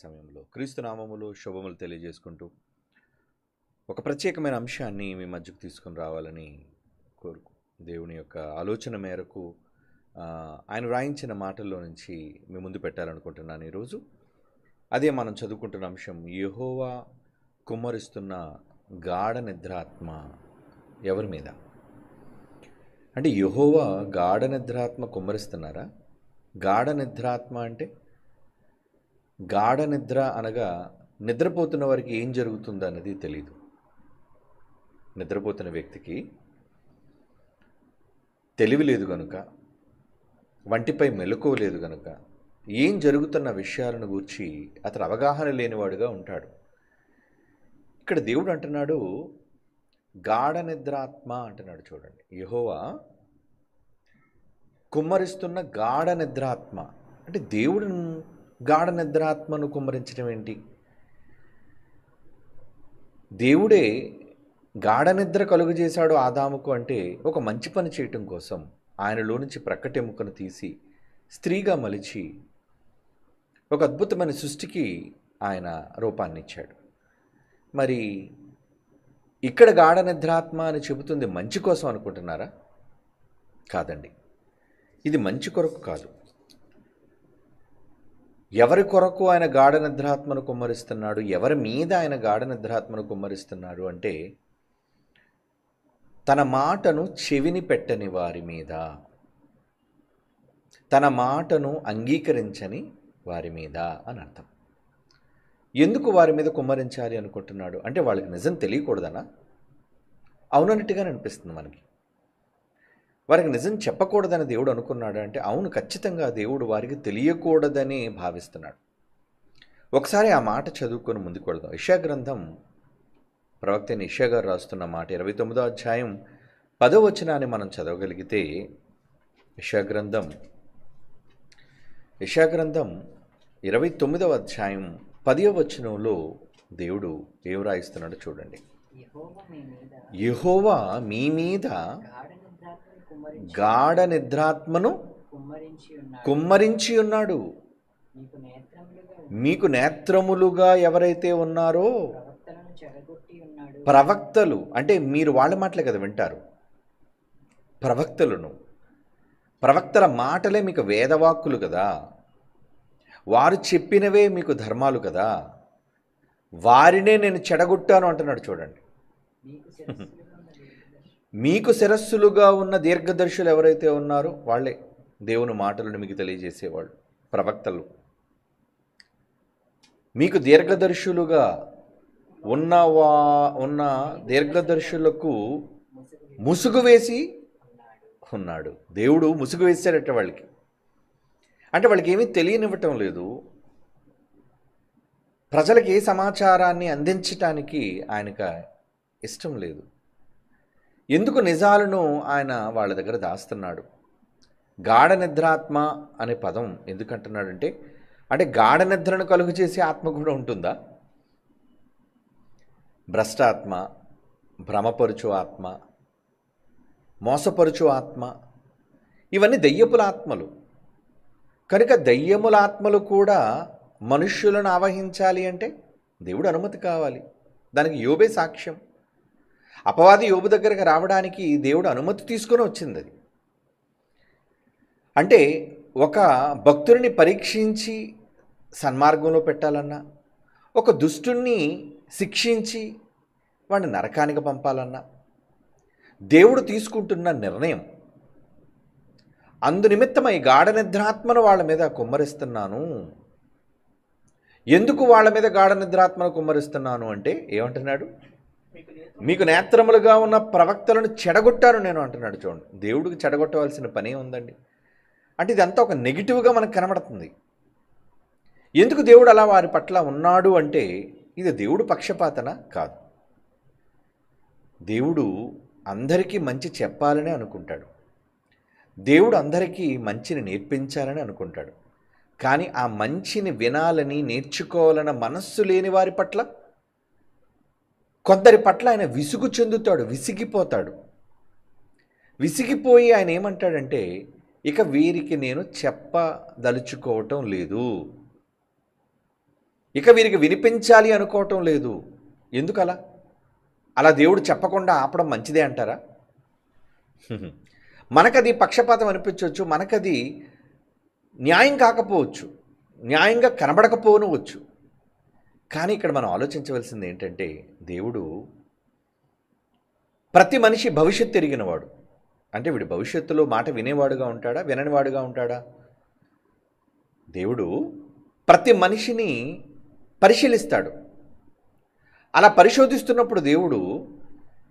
సమయంలో క్రీస్తు నామములో శుభములు తెలియజేసుకుంటూ ఒక ప్రత్యేకమైన అంశాన్ని మీ మధ్యకు తీసుకొని రావాలని కోరుకు దేవుని యొక్క ఆలోచన మేరకు ఆయన వ్రాయించిన మాటల్లో నుంచి మీ ముందు పెట్టాలనుకుంటున్నాను ఈరోజు. అదే మనం చదువుకుంటున్న అంశం, యెహోవా కుమ్మరిస్తున్న గాఢ నిద్రాత్మ ఎవరి మీద? అంటే యెహోవా గాఢ నిద్రాత్మ కుమ్మరిస్తున్నారా? గాఢ నిద్రాత్మ అంటే గాఢ నిద్ర అనగా నిద్రపోతున్న వారికి ఏం జరుగుతుందో అన్నది తెలీదు. నిద్రపోతున్న వ్యక్తికి తెలివి లేదు కనుక, వంటిపై మెలకువ లేదు కనుక ఏం జరుగుతున్న విషయాలను గూర్చి అతను అవగాహన లేనివాడుగా ఉంటాడు. ఇక్కడ దేవుడు అంటున్నాడు గాఢ నిద్రాత్మ అంటున్నాడు. చూడండి, యెహోవా కుమ్మరిస్తున్న గాఢ నిద్రాత్మ అంటే దేవుడు గాఢ నిద్రాత్మను కుమ్మరించడం ఏంటి? దేవుడే గాఢ నిద్ర కలుగు చేశాడు ఆదాముకు అంటే ఒక మంచి పని చేయటం కోసం ఆయనలో నుంచి ప్రక్కటెముకను తీసి స్త్రీగా మలిచి ఒక అద్భుతమైన సృష్టికి ఆయన రూపాన్ని ఇచ్చాడు. మరి ఇక్కడ గాఢ నిద్రాత్మ అని చెబుతుంది మంచి కోసం అనుకుంటున్నారా? కాదండి, ఇది మంచి కొరకు కాదు. ఎవరి కొరకు ఆయన గాఢ నిద్రాత్మను కుమ్మరిస్తున్నాడు? ఎవరి మీద ఆయన గాఢ నిద్రాత్మను కుమ్మరిస్తున్నాడు అంటే తన మాటను చెవిని పెట్టని వారి మీద, తన మాటను అంగీకరించని వారి మీద అని అర్థం. ఎందుకు వారి మీద కుమ్మరించాలి అనుకుంటున్నాడు అంటే వాళ్ళకి నిజం తెలియకూడదనా? అవునన్నట్టుగానే అనిపిస్తుంది మనకి. వారికి నిజం చెప్పకూడదని దేవుడు అనుకున్నాడు అంటే అవును, ఖచ్చితంగా దేవుడు వారికి తెలియకూడదని భావిస్తున్నాడు. ఒకసారి ఆ మాట చదువుకొని ముందుకు వెళదాం. యెషయా గ్రంథం, ప్రవక్త అయిన యెషయా గారు రాస్తున్న మాట 29వ అధ్యాయం 10వ వచనాన్ని మనం చదవగలిగితే, యెషయా గ్రంథం 29వ అధ్యాయం 10వ వచనంలో దేవుడు ఏం రాయిస్తున్నాడో చూడండి. యెహోవా మీ మీద గాఢ నిద్రాత్మను కుమ్మరించి ఉన్నాడు. మీకు నేత్రములుగా ఎవరైతే ఉన్నారో ప్రవక్తలు అంటే మీరు వాళ్ళ మాటలే కదా వింటారు. ప్రవక్తల మాటలే మీకు వేదవాక్కులు కదా, వారు చెప్పినవే మీకు ధర్మాలు కదా, వారినే నేను చెడగొట్టాను అంటున్నాడు. చూడండి, మీకు శిరస్సులుగా ఉన్న దీర్ఘదర్శులు ఎవరైతే ఉన్నారో వాళ్ళే దేవుని మాటలను మీకు తెలియజేసేవాళ్ళు, ప్రవక్తలు. మీకు దీర్ఘదర్శులుగా ఉన్న దీర్ఘదర్శులకు ముసుగు వేసి ఉన్నాడు. దేవుడు ముసుగు వేసాడట వాళ్ళకి. అంటే వాళ్ళకి ఏమీ తెలియనివ్వటం లేదు. ప్రజలకు ఏ సమాచారాన్ని అందించటానికి ఆయనకు ఇష్టం లేదు. ఎందుకు నిజాలను ఆయన వాళ్ళ దగ్గర దాస్తున్నాడు? గాఢ నిద్రాత్మ అనే పదం ఎందుకంటున్నాడంటే అంటే గాఢ నిద్రను కలుగు చేసే ఆత్మ కూడా ఉంటుందా? భ్రష్టాత్మ, భ్రమపరుచు ఆత్మ, మోసపరుచు ఆత్మ, ఇవన్నీ దయ్యపుల ఆత్మలు. కనుక దయ్యముల ఆత్మలు కూడా మనుష్యులను ఆవహించాలి అంటే దేవుడు అనుమతి కావాలి. దానికి యోబే సాక్ష్యం. అపవాది యోబు దగ్గరకు రావడానికి దేవుడు అనుమతి తీసుకొని వచ్చింది. అది అంటే ఒక భక్తుడిని పరీక్షించి సన్మార్గంలో పెట్టాలన్నా, ఒక దుష్టుణ్ణి శిక్షించి వాడిని నరకానికి పంపాలన్నా దేవుడు తీసుకుంటున్న నిర్ణయం. అందునిమిత్తమై గాఢ నిద్రాత్మను వాళ్ళ మీద కుమ్మరిస్తున్నాను. ఎందుకు వాళ్ళ మీద గాఢ నిద్రాత్మను కుమ్మరిస్తున్నాను అంటే ఏమంటున్నాడు? మీకు నేత్రములుగా ఉన్న ప్రవక్తలను చెడగొట్టాను నేను అంటున్నాడు. చూడండి, దేవుడికి చెడగొట్టవలసిన పనే ఉందండి. అంటే ఇదంతా ఒక నెగిటివ్గా మనకు కనబడుతుంది. ఎందుకు దేవుడు అలా వారి పట్ల ఉన్నాడు అంటే ఇది దేవుడు పక్షపాతన కాదు. దేవుడు అందరికీ మంచి చెప్పాలని అనుకుంటాడు. దేవుడు అందరికీ మంచిని నేర్పించాలని అనుకుంటాడు. కానీ ఆ మంచిని వినాలని, నేర్చుకోవాలన్న మనస్సు లేని వారి పట్ల, కొందరి పట్ల ఆయన విసుగు చెందుతాడు, విసిగిపోతాడు. విసిగిపోయి ఆయన ఏమంటాడంటే ఇక వీరికి నేను చెప్పదలుచుకోవటం లేదు, ఇక వీరికి వినిపించాలి అనుకోవటం లేదు. ఎందుకు అలా? అలా దేవుడు చెప్పకుండా ఆపడం మంచిదే అంటారా? మనకది పక్షపాతం అనిపించవచ్చు, మనకది న్యాయం కాకపోవచ్చు, న్యాయంగా కనబడకపోనవచ్చు. కానీ ఇక్కడ మనం ఆలోచించవలసింది ఏంటంటే, దేవుడు ప్రతి మనిషి భవిష్యత్తు ఎరిగినవాడు. అంటే వీడు భవిష్యత్తులో మాట వినేవాడుగా ఉంటాడా, విననివాడుగా ఉంటాడా? దేవుడు ప్రతి మనిషిని పరిశీలిస్తాడు. అలా పరిశోధిస్తున్నప్పుడు దేవుడు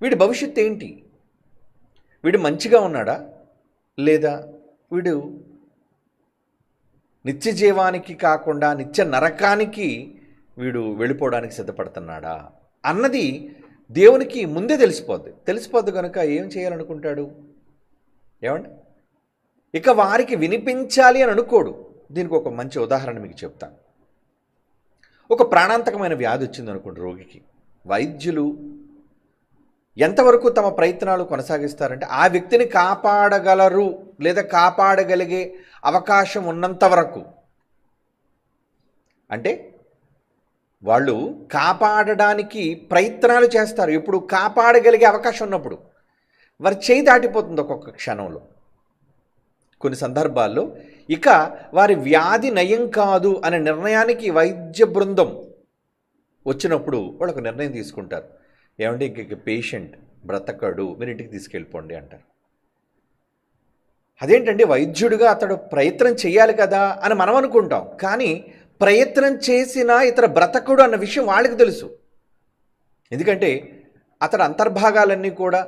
వీడి భవిష్యత్తు ఏంటి, వీడు మంచిగా ఉన్నాడా లేదా వీడు నిత్య జీవానికి కాకుండా నిత్య నరకానికి వీడు వెళ్ళిపోవడానికి సిద్ధపడుతున్నాడా అన్నది దేవునికి ముందే తెలిసిపోద్ది కనుక ఏం చేయాలనుకుంటాడు? ఏమండి, ఇక వారికి వినిపించాలి అని అనుకోడు. దీనికి ఒక మంచి ఉదాహరణ మీకు చెప్తాను. ఒక ప్రాణాంతకమైన వ్యాధి వచ్చింది అనుకోండి రోగికి. వైద్యులు ఎంతవరకు తమ ప్రయత్నాలు కొనసాగిస్తారంటే ఆ వ్యక్తిని కాపాడగలరు లేదా కాపాడగలిగే అవకాశం ఉన్నంత వరకు. అంటే వాళ్ళు కాపాడడానికి ప్రయత్నాలు చేస్తారు. ఇప్పుడు కాపాడగలిగే అవకాశం ఉన్నప్పుడు వారి చేయి దాటిపోతుంది ఒక్కొక్క క్షణంలో. కొన్ని సందర్భాల్లో ఇక వారి వ్యాధి నయం కాదు అనే నిర్ణయానికి వైద్య బృందం వచ్చినప్పుడు వాళ్ళు ఒక నిర్ణయం తీసుకుంటారు. ఏమంటే ఇంక పేషెంట్ బ్రతకడు, మీరు ఇంటికి తీసుకెళ్ళిపోండి అంటారు. అదేంటంటే వైద్యుడిగా అతడు ప్రయత్నం చేయాలి కదా అని మనం అనుకుంటాం. కానీ ప్రయత్నం చేసినా ఇతర బ్రతకుడు అన్న విషయం వాళ్ళకి తెలుసు. ఎందుకంటే అతడు అంతర్భాగాలన్నీ కూడా,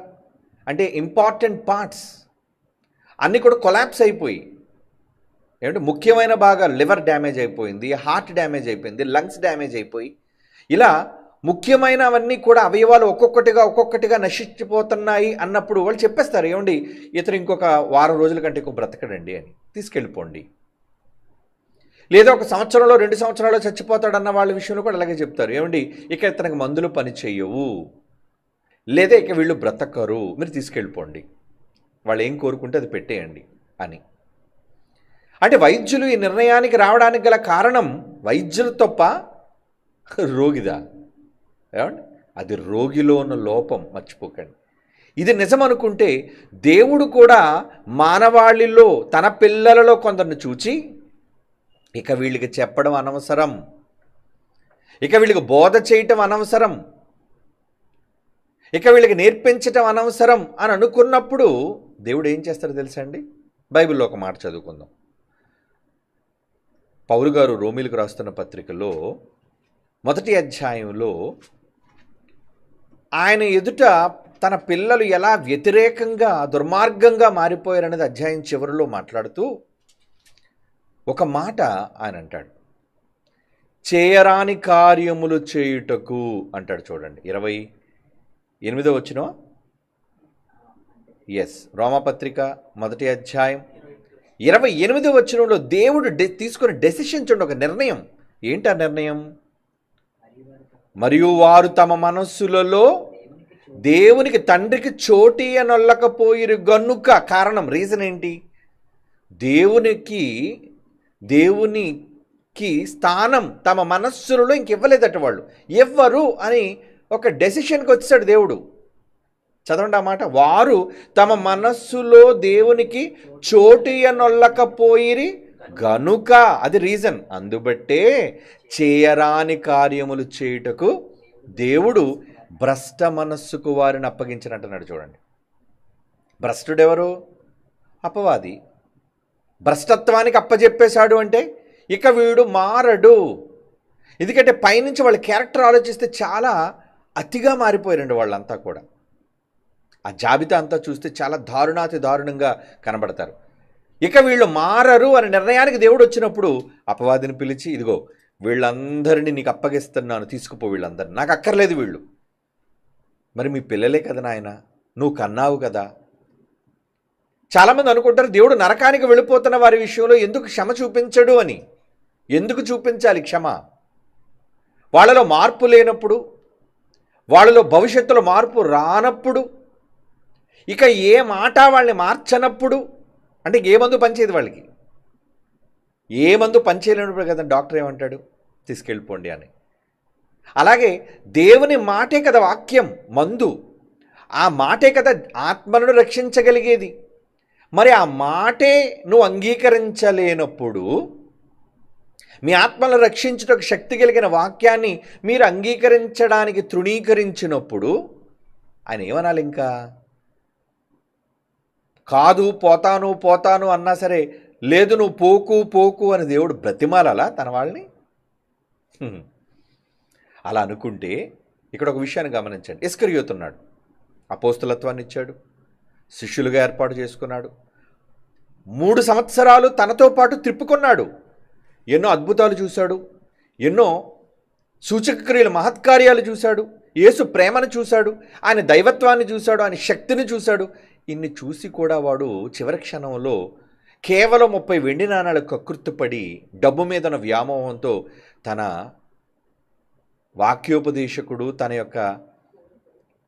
అంటే ఇంపార్టెంట్ పార్ట్స్ అన్నీ కూడా కొలాప్స్ అయిపోయి, ఏమంటే ముఖ్యమైన భాగాలు లివర్ డ్యామేజ్ అయిపోయింది, హార్ట్ డ్యామేజ్ అయిపోయింది, లంగ్స్ డ్యామేజ్ అయిపోయి, ఇలా ముఖ్యమైనవన్నీ కూడా అవయవాలు ఒక్కొక్కటిగా నశించిపోతున్నాయి అన్నప్పుడు వాళ్ళు చెప్పేస్తారు, ఏమండి ఇతరు ఇంకొక వారం రోజుల కంటే ఎక్కువ బ్రతకడండి అని, తీసుకెళ్ళిపోండి. లేదా 1 సంవత్సరంలో 2 సంవత్సరాల్లో చచ్చిపోతాడన్న వాళ్ళ విషయంలో కూడా అలాగే చెప్తారు, ఏమండి ఇక ఇతనికి మందులు పని చేయవు, లేదా ఇక వీళ్ళు బ్రతకరు, మీరు తీసుకెళ్ళిపోండి, వాళ్ళు ఏం కోరుకుంటే అది పెట్టేయండి అని. అంటే వైద్యులు ఈ నిర్ణయానికి రావడానికి గల కారణం వైద్యులు తప్ప రోగిదా? ఏమండి, అది రోగిలో ఉన్న లోపం, మర్చిపోకండి. ఇది నిజం అనుకుంటే దేవుడు కూడా మానవాళిలో తన పిల్లలలో కొందరిని చూచి ఇక వీళ్ళకి చెప్పడం అనవసరం, ఇక వీళ్ళకి బోధ చేయటం అనవసరం, ఇక వీళ్ళకి నేర్పించటం అనవసరం అని అనుకున్నప్పుడు దేవుడు ఏం చేస్తాడో తెలుసా అండి? బైబిల్లో ఒక మాట చదువుకుందాం. పౌలు గారు రోమీలకు రాస్తున్న పత్రికలో 1వ అధ్యాయంలో ఆయన ఎదుట తన పిల్లలు ఎలా వ్యతిరేకంగా దుర్మార్గంగా మారిపోయారనేది అధ్యాయం చివరిలో మాట్లాడుతూ ఒక మాట ఆయన అంటాడు, చేయరాని కార్యములు చేయుటకు అంటాడు. చూడండి 28వ వచనం. రోమాపత్రిక 1వ అధ్యాయం 28వ వచనంలో దేవుడు తీసుకున్న డెసిషన్ చూడండి, ఒక నిర్ణయం. ఏంటి ఆ నిర్ణయం? మరియు వారు తమ మనస్సులలో దేవునికి తండ్రికి చోటియనొల్లకపోయిరు గనుక. కారణం, రీజన్ ఏంటి? దేవునికి స్థానం తమ మనస్సులలో ఇంకివ్వలేదట. వాళ్ళు ఎవ్వరు అని ఒక డెసిషన్కి వచ్చాడు దేవుడు. చదవండి ఆ మాట. వారు తమ మనస్సులో దేవునికి చోటియనొల్లకపోయిరి గనుక, అది రీజన్. అందుబట్టే చేయరాని కార్యములు చేయుటకు దేవుడు భ్రష్ట మనస్సుకు వారిని అప్పగించినట్టున్నాడు. చూడండి, భ్రష్టుడెవరు? అపవాది. భ్రష్టత్వానికి అప్పజెప్పేశాడు అంటే ఇక వీడు మారడు. ఎందుకంటే పైనుంచి వాళ్ళ క్యారెక్టర్ ఆలోచిస్తే చాలా అతిగా మారిపోయారండి వాళ్ళంతా కూడా. ఆ జాబితా అంతా చూస్తే చాలా దారుణాతి దారుణంగా కనబడతారు. ఇక వీళ్ళు మారరు అనే నిర్ణయానికి దేవుడు వచ్చినప్పుడు అపవాదిని పిలిచి, ఇదిగో వీళ్ళందరినీ నీకు అప్పగిస్తున్నాను, తీసుకుపో వీళ్ళందరినీ, నాకు అక్కర్లేదు వీళ్ళు. మరి మీ పిల్లలే కదా నాయన, నువ్వు కన్నావు కదా. చాలామంది అనుకుంటారు దేవుడు నరకానికి వెళ్ళిపోతున్న వారి విషయంలో ఎందుకు క్షమ చూపించడు అని. ఎందుకు చూపించాలి క్షమ? వాళ్ళలో మార్పు లేనప్పుడు, వాళ్ళలో భవిష్యత్తులో మార్పు రానప్పుడు, ఇక ఏ మాట వాళ్ళని మార్చనప్పుడు, అంటే ఏ మందు పనిచేయదు వాళ్ళకి. ఏ మందు పనిచేయలేనప్పుడు కదా డాక్టర్ ఏమంటాడు, తీసుకెళ్ళిపోండి అని. అలాగే దేవుని మాటే కదా వాక్యం, మందు. ఆ మాటే కదా ఆత్మలను రక్షించగలిగేది. మరి ఆ మాటే నువ్వు అంగీకరించలేనప్పుడు, మీ ఆత్మలను రక్షించుటకు శక్తి కలిగిన వాక్యాన్ని మీరు అంగీకరించడానికి తృణీకరించినప్పుడు ఆయన ఏమనాలి? ఇంకా కాదు పోతాను పోతాను అన్నా సరే, లేదు నువ్వు పోకు పోకు అని దేవుడు బ్రతిమాలాలా తన వాళ్ళని? అలా అనుకుంటే ఇక్కడ ఒక విషయాన్ని గమనించండి. ఇస్కరియోతు ఉన్నాడు, అపోస్తలత్వాన్ని ఇచ్చాడు, శిష్యులుగా ఏర్పాటు చేసుకున్నాడు, 3 సంవత్సరాలు తనతో పాటు తిప్పుకున్నాడు, ఎన్నో అద్భుతాలు చూశాడు, ఎన్నో సూచక క్రియలు మహత్కార్యాలు చూశాడు, యేసు ప్రేమను చూశాడు, ఆయన దైవత్వాన్ని చూశాడు, ఆయన శక్తిని చూశాడు. ఇన్ని చూసి కూడా వాడు చివరి క్షణంలో కేవలం 30 వెండి నాణాలకు కకృత్తుపడి డబ్బు మీద వ్యామోహంతో తన వాక్యోపదేశకుడు, తన యొక్క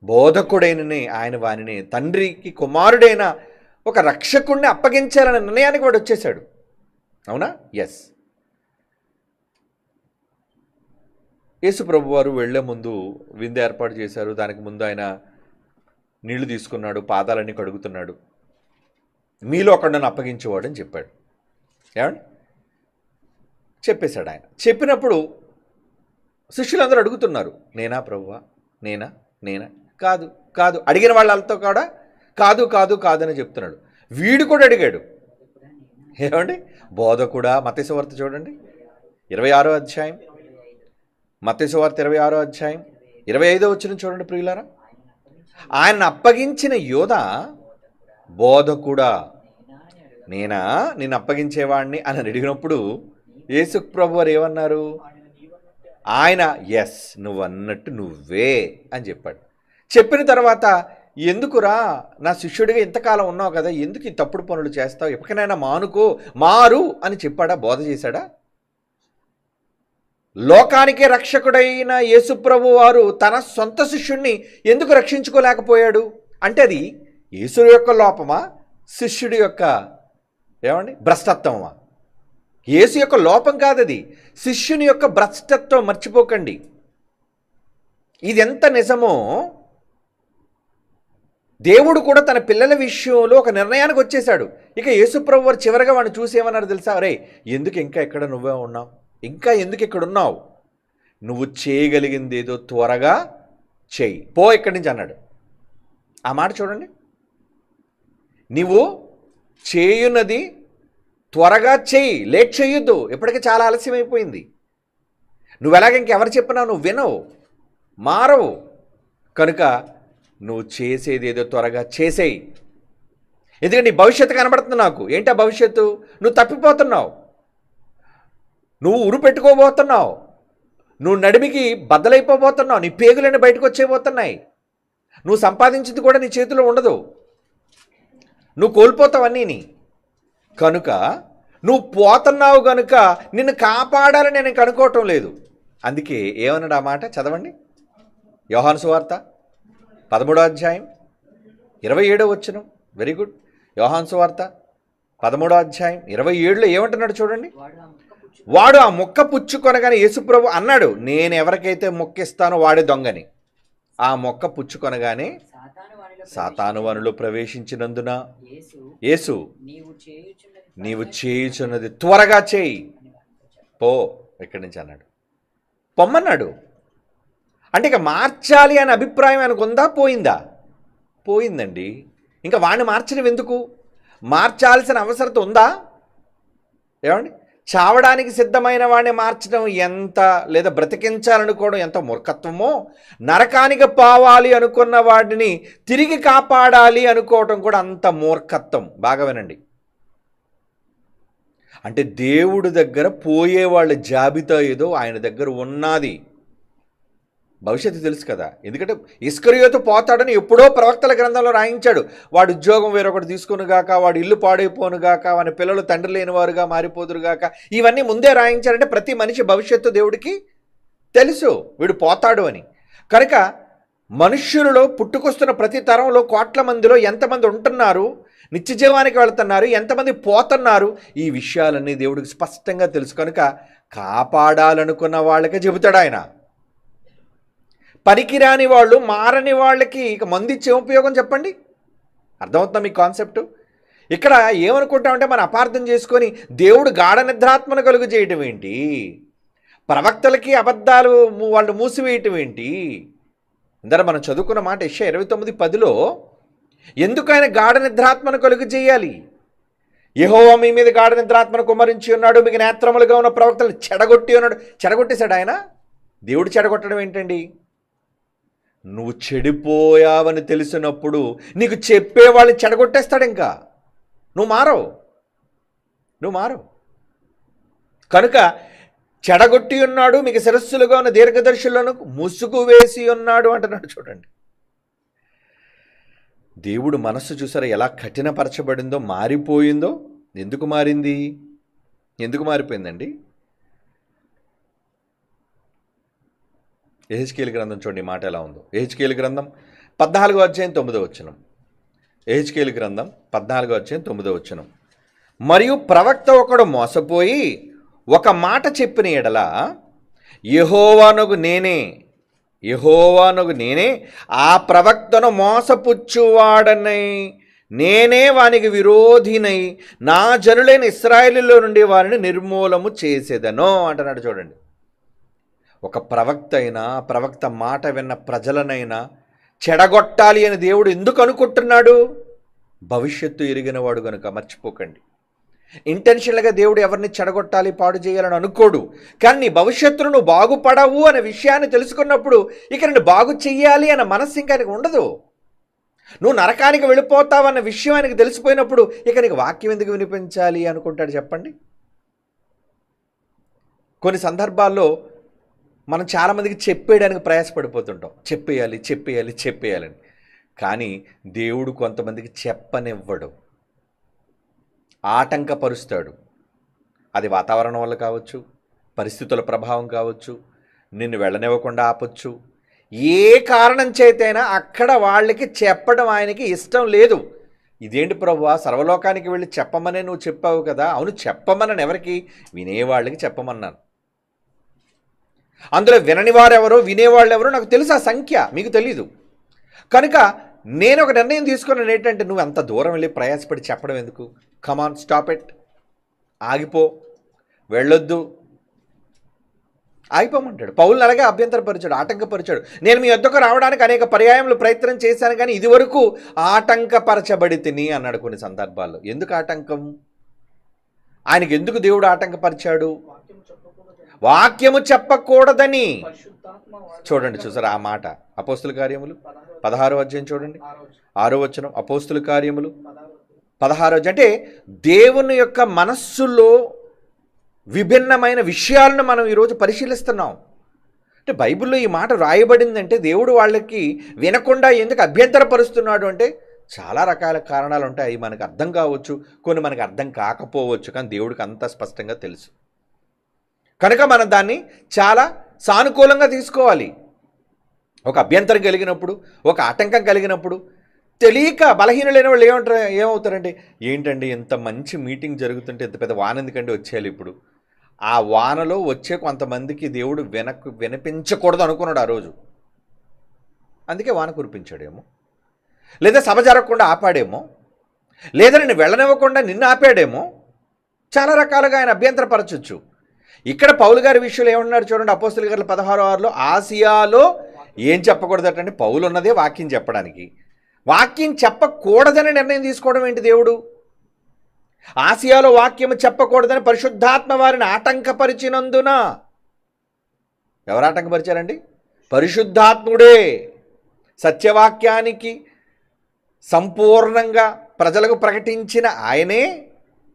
బోధకుడైనని ఆయన వానిని తండ్రికి కుమారుడైన ఒక రక్షకుడిని అప్పగించాలనే నిర్ణయానికి వాడు వచ్చేశాడు. అవునా? ఎస్. యేసు ప్రభు వారు వెళ్లే ముందు విందు ఏర్పాటు చేశారు. దానికి ముందు ఆయన నీళ్లు తీసుకున్నాడు, పాదాలన్నీ కడుగుతున్నాడు. మీలో ఒకడు నన్ను అప్పగించేవాడు అని చెప్పాడు. ఏమండి? చెప్పేశాడు ఆయన. చెప్పినప్పుడు శిష్యులందరూ అడుగుతున్నారు, నేనా ప్రభువా, నేనా నేనా? కాదు కాదు. అడిగిన వాళ్ళతో కూడా కాదు కాదు కాదని చెప్తున్నాడు. వీడు కూడా అడిగాడు. ఏమండి? బోధకుడా. మత్తయి సువార్త చూడండి, 26వ అధ్యాయం. మత్తయి సువార్త 26వ అధ్యాయం 25వ వచనం చూడండి ప్రియులారా. ఆయన అప్పగించిన యోధ బోధకుడా, నేనా నిన్ను అప్పగించేవాడిని అని అడిగినప్పుడు యేసు ప్రభు వారు ఏమన్నారు? ఆయన ఎస్, నువ్వు అన్నట్టు నువ్వే అని చెప్పాడు. చెప్పిన తర్వాత, ఎందుకురా నా శిష్యుడిగా ఇంతకాలం ఉన్నావు కదా, ఎందుకు ఈ తప్పుడు పనులు చేస్తావు, ఎప్పటికైనా మానుకో, మారు అని చెప్పాడా? బోధ చేశాడా? లోకానికే రక్షకుడైన యేసుప్రభు వారు తన సొంత శిష్యుడిని ఎందుకు రక్షించుకోలేకపోయాడు అంటే అది యేసు యొక్క లోపమా, శిష్యుడి యొక్క ఏమండి భ్రష్టత్వమా? యేసు యొక్క లోపం కాదది, శిష్యుని యొక్క భ్రష్టత్వం. మర్చిపోకండి. ఇది ఎంత నిజమో దేవుడు కూడా తన పిల్లల విషయంలో ఒక నిర్ణయానికి వచ్చేశాడు. ఇక యేసుప్రభు వారు చివరిగా వాడిని చూసి ఏమన్నారు తెలుసా? అరే, ఎందుకు ఇంకా ఎక్కడ నువ్వే ఉన్నావు, ఇంకా ఎందుకు ఇక్కడ ఉన్నావు, నువ్వు చేయగలిగింది ఏదో త్వరగా చేయి, పో ఇక్కడి నుంచి అన్నాడు. ఆ మాట చూడండి. నువ్వు చేయున్నది త్వరగా చేయి, లేట్ చేయొద్దు, ఇప్పటికే చాలా ఆలస్యం అయిపోయింది. నువ్వు ఎలాగ ఇంకెవరు చెప్పినా నువ్వు వినవు, మారవు. కనుక నువ్వు చేసేది ఏదో త్వరగా చేసేయి. ఎందుకంటే నీ భవిష్యత్తు కనబడుతుంది నాకు. ఏంటా భవిష్యత్తు? నువ్వు తప్పిపోతున్నావు, నువ్వు ఉరు పెట్టుకోబోతున్నావు, నువ్వు నడిమికి బద్దలైపోబోతున్నావు, నీ పేగులన్నీ బయటకు వచ్చేయబోతున్నాయి, నువ్వు సంపాదించింది కూడా నీ చేతిలో ఉండదు, నువ్వు కోల్పోతావు అన్నీని. కనుక నువ్వు పోతున్నావు కనుక నిన్ను కాపాడాలని నేను కనుక్కోవటం లేదు. అందుకే ఏమన్నాడు ఆ మాట? చదవండి, యోహాను సువార్త 13వ అధ్యాయం 27వ వచనం. Very good. యోహాను సువార్త 13వ అధ్యాయం 27లో ఏమంటున్నాడు చూడండి. వాడు ఆ మొక్క పుచ్చుకొనగానే యేసుప్రభు అన్నాడు, నేను ఎవరికైతే మొక్కిస్తానో వాడే దొంగని. ఆ మొక్క పుచ్చుకొనగానే సాతాను వానిలో ప్రవేశించినందున యేసు, నీవు చేయుచున్నది త్వరగా చేయి, పో ఇక్కడి నుంచి అన్నాడు. పొమ్మన్నాడు. అంటే ఇక మార్చాలి అనే అభిప్రాయం ఆయనకు ఉందా, పోయిందా? పోయిందండి. ఇంకా వాడిని మార్చడం ఎందుకు? మార్చాల్సిన అవసరత ఉందా? ఏమండి? చావడానికి సిద్ధమైన వాడిని మార్చడం ఎంత, లేదా బ్రతికించాలనుకోవడం ఎంత మూర్ఖత్వమో, నరకానికి పోవాలి అనుకున్న వాడిని తిరిగి కాపాడాలి అనుకోవటం కూడా అంత మూర్ఖత్వం. బాగా వినండి. అంటే దేవుడి దగ్గర పోయేవాళ్ళ జాబితా ఏదో ఆయన దగ్గర ఉన్నది. భవిష్యత్తు తెలుసు కదా. ఎందుకంటే ఇస్కరియోతు పోతాడని ఎప్పుడో ప్రవక్తల గ్రంథంలో రాయించాడు. వాడు ఉద్యోగం వేరొకటి తీసుకునిగాక, వాడు ఇల్లు పాడైపోనుగాక, వాని పిల్లలు తండ్రి లేనివారుగా మారిపోదురుగాక, ఇవన్నీ ముందే రాయించాడంటే ప్రతి మనిషి భవిష్యత్తు దేవుడికి తెలుసు, వీడు పోతాడు అని. కనుక మనుష్యులలో పుట్టుకొస్తున్న ప్రతి తరంలో కోట్ల మందిలో ఎంతమంది ఉంటున్నారు, నిత్యజీవానికి వెళుతున్నారు, ఎంతమంది పోతున్నారు, ఈ విషయాలన్నీ దేవుడికి స్పష్టంగా తెలుసు. కనుక కాపాడాలనుకున్న వాళ్ళకే చెబుతాడు ఆయన. పనికిరాని వాళ్ళు, మారని వాళ్ళకి ఇక మందు ఇచ్చే ఉపయోగం చెప్పండి? అర్థమవుతుందా మీ కాన్సెప్టు? ఇక్కడ ఏమనుకుంటామంటే మనం అపార్థం చేసుకొని దేవుడు గాఢ నిద్రాత్మను కలుగు చేయటం ఏంటి, ప్రవక్తలకి అబద్ధాలు వాళ్ళు మూసివేయటం ఏంటి? ఇందర మనం చదువుకున్న మాట యెషయా 29:10లో ఎందుకు ఆయన గాఢ నిద్రాత్మను కలుగు చేయాలి? యెహోవా మీ మీద గాఢ నిద్రాత్మను కుమ్మరించి ఉన్నాడు, మీకు నేత్రములుగా ఉన్న ప్రవక్తలను చెడగొట్టి ఉన్నాడు. చెడగొట్టేశాడు ఆయన. దేవుడు చెడగొట్టడం ఏంటండి? నువ్వు చెడిపోయావని తెలిసినప్పుడు నీకు చెప్పేవాళ్ళని చెడగొట్టేస్తాడు. ఇంకా నువ్వు మారవు. కనుక చెడగొట్టి ఉన్నాడు, మీకు శిరస్సులుగా ఉన్న దీర్ఘదర్శులను ముసుగు వేసి ఉన్నాడు అంటున్నాడు. చూడండి, దేవుడు మనస్సు చూసారా ఎలా కఠినపరచబడిందో, మారిపోయిందో. ఎందుకు మారింది? ఎందుకు మారిపోయిందండి? యెహెజ్కేలు గ్రంథం చూడండి మాట ఎలా ఉందో. యెహెజ్కేలు గ్రంథం 14:9. యెహెజ్కేలు గ్రంథం 14:9. మరియు ప్రవక్త ఒకడు మోసపోయి ఒక మాట చెప్పిన ఎడల యెహోవానగు నేనే ఆ ప్రవక్తను మోసపుచ్చువాడనై నేనే వానికి విరోధినై నా జనులైన ఇశ్రాయేలులో నుండి వారిని నిర్మూలము చేసేదను అంటున్నాడు. చూడండి, ఒక ప్రవక్త అయినా, ప్రవక్త మాట విన్న ప్రజలనైనా చెడగొట్టాలి అని దేవుడు ఎందుకు అనుకుంటున్నాడు? భవిష్యత్తు ఎరిగినవాడు కనుక. మర్చిపోకండి, ఇంటెన్షనల్గా దేవుడు ఎవరిని చెడగొట్టాలి, పాడు చేయాలని అనుకోడు. కానీ నీ భవిష్యత్తును నువ్వు బాగుపడవు అనే విషయాన్ని తెలుసుకున్నప్పుడు ఇక నేను బాగు చెయ్యాలి అన్న మనస్సు ఇంకా నీకు ఉండదు. నువ్వు నరకానికి వెళ్ళిపోతావన్న విషయం ఆయనకు తెలిసిపోయినప్పుడు ఇక నీకు వాక్యం ఎందుకు వినిపించాలి అనుకుంటాడు చెప్పండి? కొన్ని సందర్భాల్లో మనం చాలామందికి చెప్పేయడానికి ప్రయాసపడిపోతుంటాం, చెప్పేయాలని. కానీ దేవుడు కొంతమందికి చెప్పనివ్వడు, ఆటంకపరుస్తాడు. అది వాతావరణం వల్ల కావచ్చు, పరిస్థితుల ప్రభావం కావచ్చు, నిన్ను వెళ్ళనివ్వకుండా ఆపొచ్చు. ఏ కారణం చేతైనా అక్కడ వాళ్ళకి చెప్పడం ఆయనకి ఇష్టం లేదు. ఇదేంటి ప్రభువా, సర్వలోకానికి వెళ్ళి చెప్పమనే నువ్వు చెప్పావు కదా? అవును, చెప్పమన్నాను. ఎవరికి? వినేవాళ్ళకి చెప్పమన్నాను. అందులో వినని వారెవరో వినేవాళ్ళు ఎవరో నాకు తెలుసు. ఆ సంఖ్య మీకు తెలీదు. కనుక నేను ఒక నిర్ణయం తీసుకున్నాను ఏంటంటే, నువ్వు అంత దూరం వెళ్ళి ప్రయాసపడి చెప్పడం ఎందుకు? కమాన్, స్టాప్ ఇట్. ఆగిపో, వెళ్ళొద్దు, ఆగిపోమంటాడు. పౌలుని అలాగే అభ్యంతరపరిచాడు, ఆటంకపరిచాడు. నేను మీ వద్దకు రావడానికి అనేక పర్యాయములు ప్రయత్నం చేశాను, కానీ ఇదివరకు ఆటంకపరచబడి తిని అన్నాడు కొన్ని సందర్భాల్లో. ఎందుకు ఆటంకం? ఆయనకి ఎందుకు దేవుడు ఆటంకపరిచాడు? వాక్యము చెప్పకూడదని. చూడండి, చూసారా ఆ మాట? అపోస్తుల కార్యములు 16వ చూడండి, 6వ. అపోస్తుల కార్యములు 16 అంటే దేవుని యొక్క మనస్సులో విభిన్నమైన విషయాలను మనం ఈరోజు పరిశీలిస్తున్నాం. అంటే బైబిల్లో ఈ మాట రాయబడిందంటే దేవుడు వాళ్ళకి వినకుండా ఎందుకు అభ్యంతరపరుస్తున్నాడు అంటే చాలా రకాల కారణాలు ఉంటాయి. అవి మనకు అర్థం కావచ్చు, కొన్ని మనకు అర్థం కాకపోవచ్చు, కానీ దేవుడికి అంత స్పష్టంగా తెలుసు. కనుక మనం దాన్ని చాలా సానుకూలంగా తీసుకోవాలి. ఒక అభ్యంతరం కలిగినప్పుడు, ఒక ఆటంకం కలిగినప్పుడు తెలియక బలహీనులైన వాళ్ళు ఏమవుతారంటే, ఏంటండి ఇంత మంచి మీటింగ్ జరుగుతుంటే ఇంత పెద్ద వాన ఎందుకంటే వచ్చేయాలి ఇప్పుడు? ఆ వానలో వచ్చే కొంతమందికి దేవుడు వినిపించకూడదు అనుకున్నాడు ఆ రోజు, అందుకే వాన కురిపించాడేమో. లేదా సభ జరగకుండా ఆపాడేమో, లేదా నిన్ను వెళ్ళనివ్వకుండా నిన్ను ఆపాడేమో. చాలా రకాలుగా ఆయన అభ్యంతరపరచొచ్చు. ఇక్కడ పౌలు గారి విషయంలో ఏమన్నాడు చూడండి, అపోస్తుల కార్యాలు 16:6లో ఆసియాలో ఏం చెప్పకూడదటండి? పౌలు ఉన్నదే వాక్యం చెప్పడానికి. వాక్యం చెప్పకూడదని నిర్ణయం తీసుకోవడం ఏంటి దేవుడు? ఆసియాలో వాక్యం చెప్పకూడదని పరిశుద్ధాత్మ వారిని ఆటంకపరిచినందున. ఎవరు ఆటంకపరిచారండి? పరిశుద్ధాత్ముడే. సత్యవాక్యానికి సంపూర్ణంగా ప్రజలకు ప్రకటించిన ఆయనే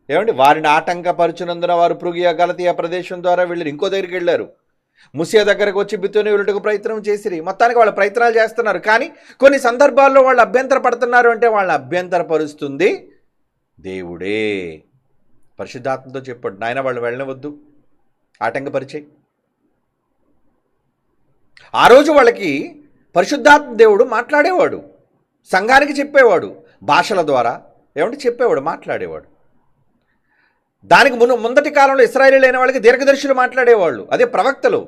ఏమండి వారిని ఆటంకపరిచినందున వారు పృగియా గలతీయ ప్రదేశం ద్వారా వెళ్ళి ఇంకో దగ్గరికి వెళ్ళారు. ముసియా దగ్గరకు వచ్చి బితూని వెళ్ళటకు ప్రయత్నం చేసిరి. మొత్తానికి వాళ్ళు ప్రయత్నాలు చేస్తున్నారు, కానీ కొన్ని సందర్భాల్లో వాళ్ళు అభ్యంతర పడుతున్నారు. అంటే వాళ్ళని అభ్యంతరపరుస్తుంది దేవుడే. పరిశుద్ధాత్మతో చెప్పాడు, నాయన వాళ్ళు వెళ్ళవద్దు, ఆటంకపరిచేయి. ఆ రోజు వాళ్ళకి పరిశుద్ధాత్మ దేవుడు మాట్లాడేవాడు, సంఘానికి చెప్పేవాడు, భాషల ద్వారా ఏమంటే చెప్పేవాడు, మాట్లాడేవాడు. దానికి ముందటి కాలంలో ఇశ్రాయేలీయులు అయిన వాళ్ళకి దీర్ఘదర్శులు మాట్లాడేవాళ్ళు, అదే ప్రవక్తలు.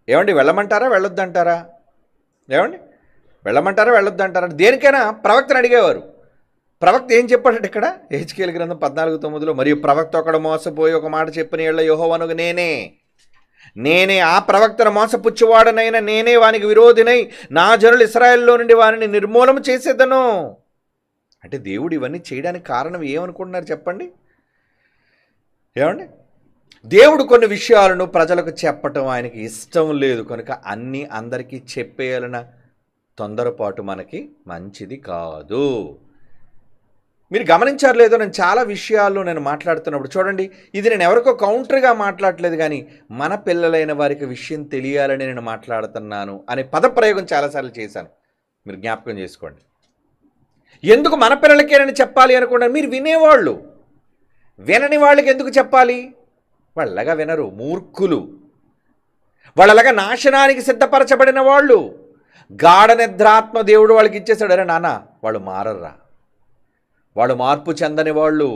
ఏమండి వెళ్ళమంటారా వెళ్ళొద్దంటారా? ఏమండి వెళ్ళమంటారా వెళ్ళొద్దంటారా? దేనికైనా ప్రవక్తను అడిగేవారు. ప్రవక్త ఏం చెప్పాడంటే ఇక్కడ హెచ్కేల్ గ్రంథం 14:9, మరియు ప్రవక్త ఒకడు మోసపోయి ఒక మాట చెప్పిన యెడల యెహోవాను నేనే ఆ ప్రవక్తను మోసపుచ్చువాడనైనా నేనే వానికి విరోధినై నా జనులు ఇశ్రాయేలులో నుండి వారిని నిర్మూలన చేసేదను. అంటే దేవుడు ఇవన్నీ చేయడానికి కారణం ఏమనుకుంటున్నారు చెప్పండి? ఏమండి దేవుడు కొన్ని విషయాలను ప్రజలకు చెప్పటం ఆయనకి ఇష్టం లేదు కనుక అన్నీ అందరికీ చెప్పేయాలన్న తొందరపాటు మనకి మంచిది కాదు. మీరు గమనించారు లేదో, నేను చాలా విషయాల్లో నేను మాట్లాడుతున్నప్పుడు చూడండి, ఇది నేను ఎవరికో కౌంటర్గా మాట్లాడలేదు, కానీ మన పిల్లలైన వారికి విషయం తెలియాలని నేను మాట్లాడుతున్నాను అనే పదప్రయోగం చాలాసార్లు చేశాను. మీరు జ్ఞాపకం చేసుకోండి. ఎందుకు మన పిల్లలకేనని చెప్పాలి అనుకున్నాను? మీరు వినేవాళ్ళు, వినని వాళ్ళకి ఎందుకు చెప్పాలి? వాళ్ళగా వినరు, మూర్ఖులు. వాళ్ళలాగా నాశనానికి సిద్ధపరచబడిన వాళ్ళు. గాఢ నిద్రాత్మ దేవుడు వాళ్ళకి ఇచ్చేసాడు. అరే నాన్న, వాళ్ళు మారర్రా, వాళ్ళు మార్పు చెందని వాళ్ళు,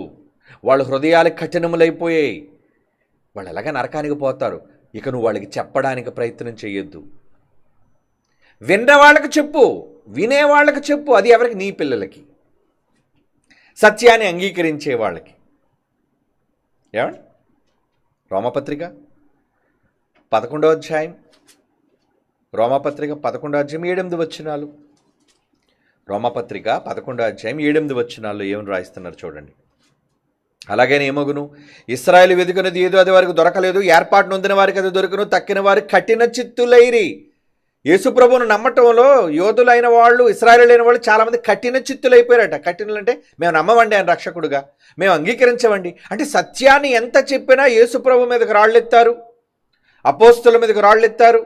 వాళ్ళ హృదయాలు కఠినములైపోయాయి, వాళ్ళు ఎలాగ నరకానికి పోతారు. ఇక నువ్వు వాళ్ళకి చెప్పడానికి ప్రయత్నం చేయొద్దు. విన్న వాళ్ళకి చెప్పు, వినేవాళ్ళకి చెప్పు. అది ఎవరికి? నీ పిల్లలకి, సత్యాన్ని అంగీకరించే వాళ్ళకి. ఏమండి రోమపత్రిక 11వ అధ్యాయం, రోమపత్రిక 11వ అధ్యాయం 8 వచనాలు, రోమపత్రిక 11వ అధ్యాయం 8 వచనాల్లో ఏమని రాయిస్తున్నారు చూడండి. అలాగనే ఏమగును, ఇశ్రాయేలు వెదుకున్నది ఏదో అది వారికి దొరకలేదు, ఏర్పాటు నొందిన వారికి అది దొరకను, తక్కిన వారికి కఠిన చిత్తులైరి. యేసుప్రభువును నమ్మటంలో యోధులైన వాళ్ళు, ఇశ్రాయేలీయులైన వాళ్ళు చాలామంది కఠిన చిత్తులైపోయారట. కఠినలు అంటే మేము నమ్మవండి ఆయన రక్షకుడుగా, మేము అంగీకరించవండి అంటే సత్యాన్ని ఎంత చెప్పినా యేసుప్రభు మీదకి రాళ్ళెత్తారు, అపోస్తుల మీదకి రాళ్ళెత్తారు.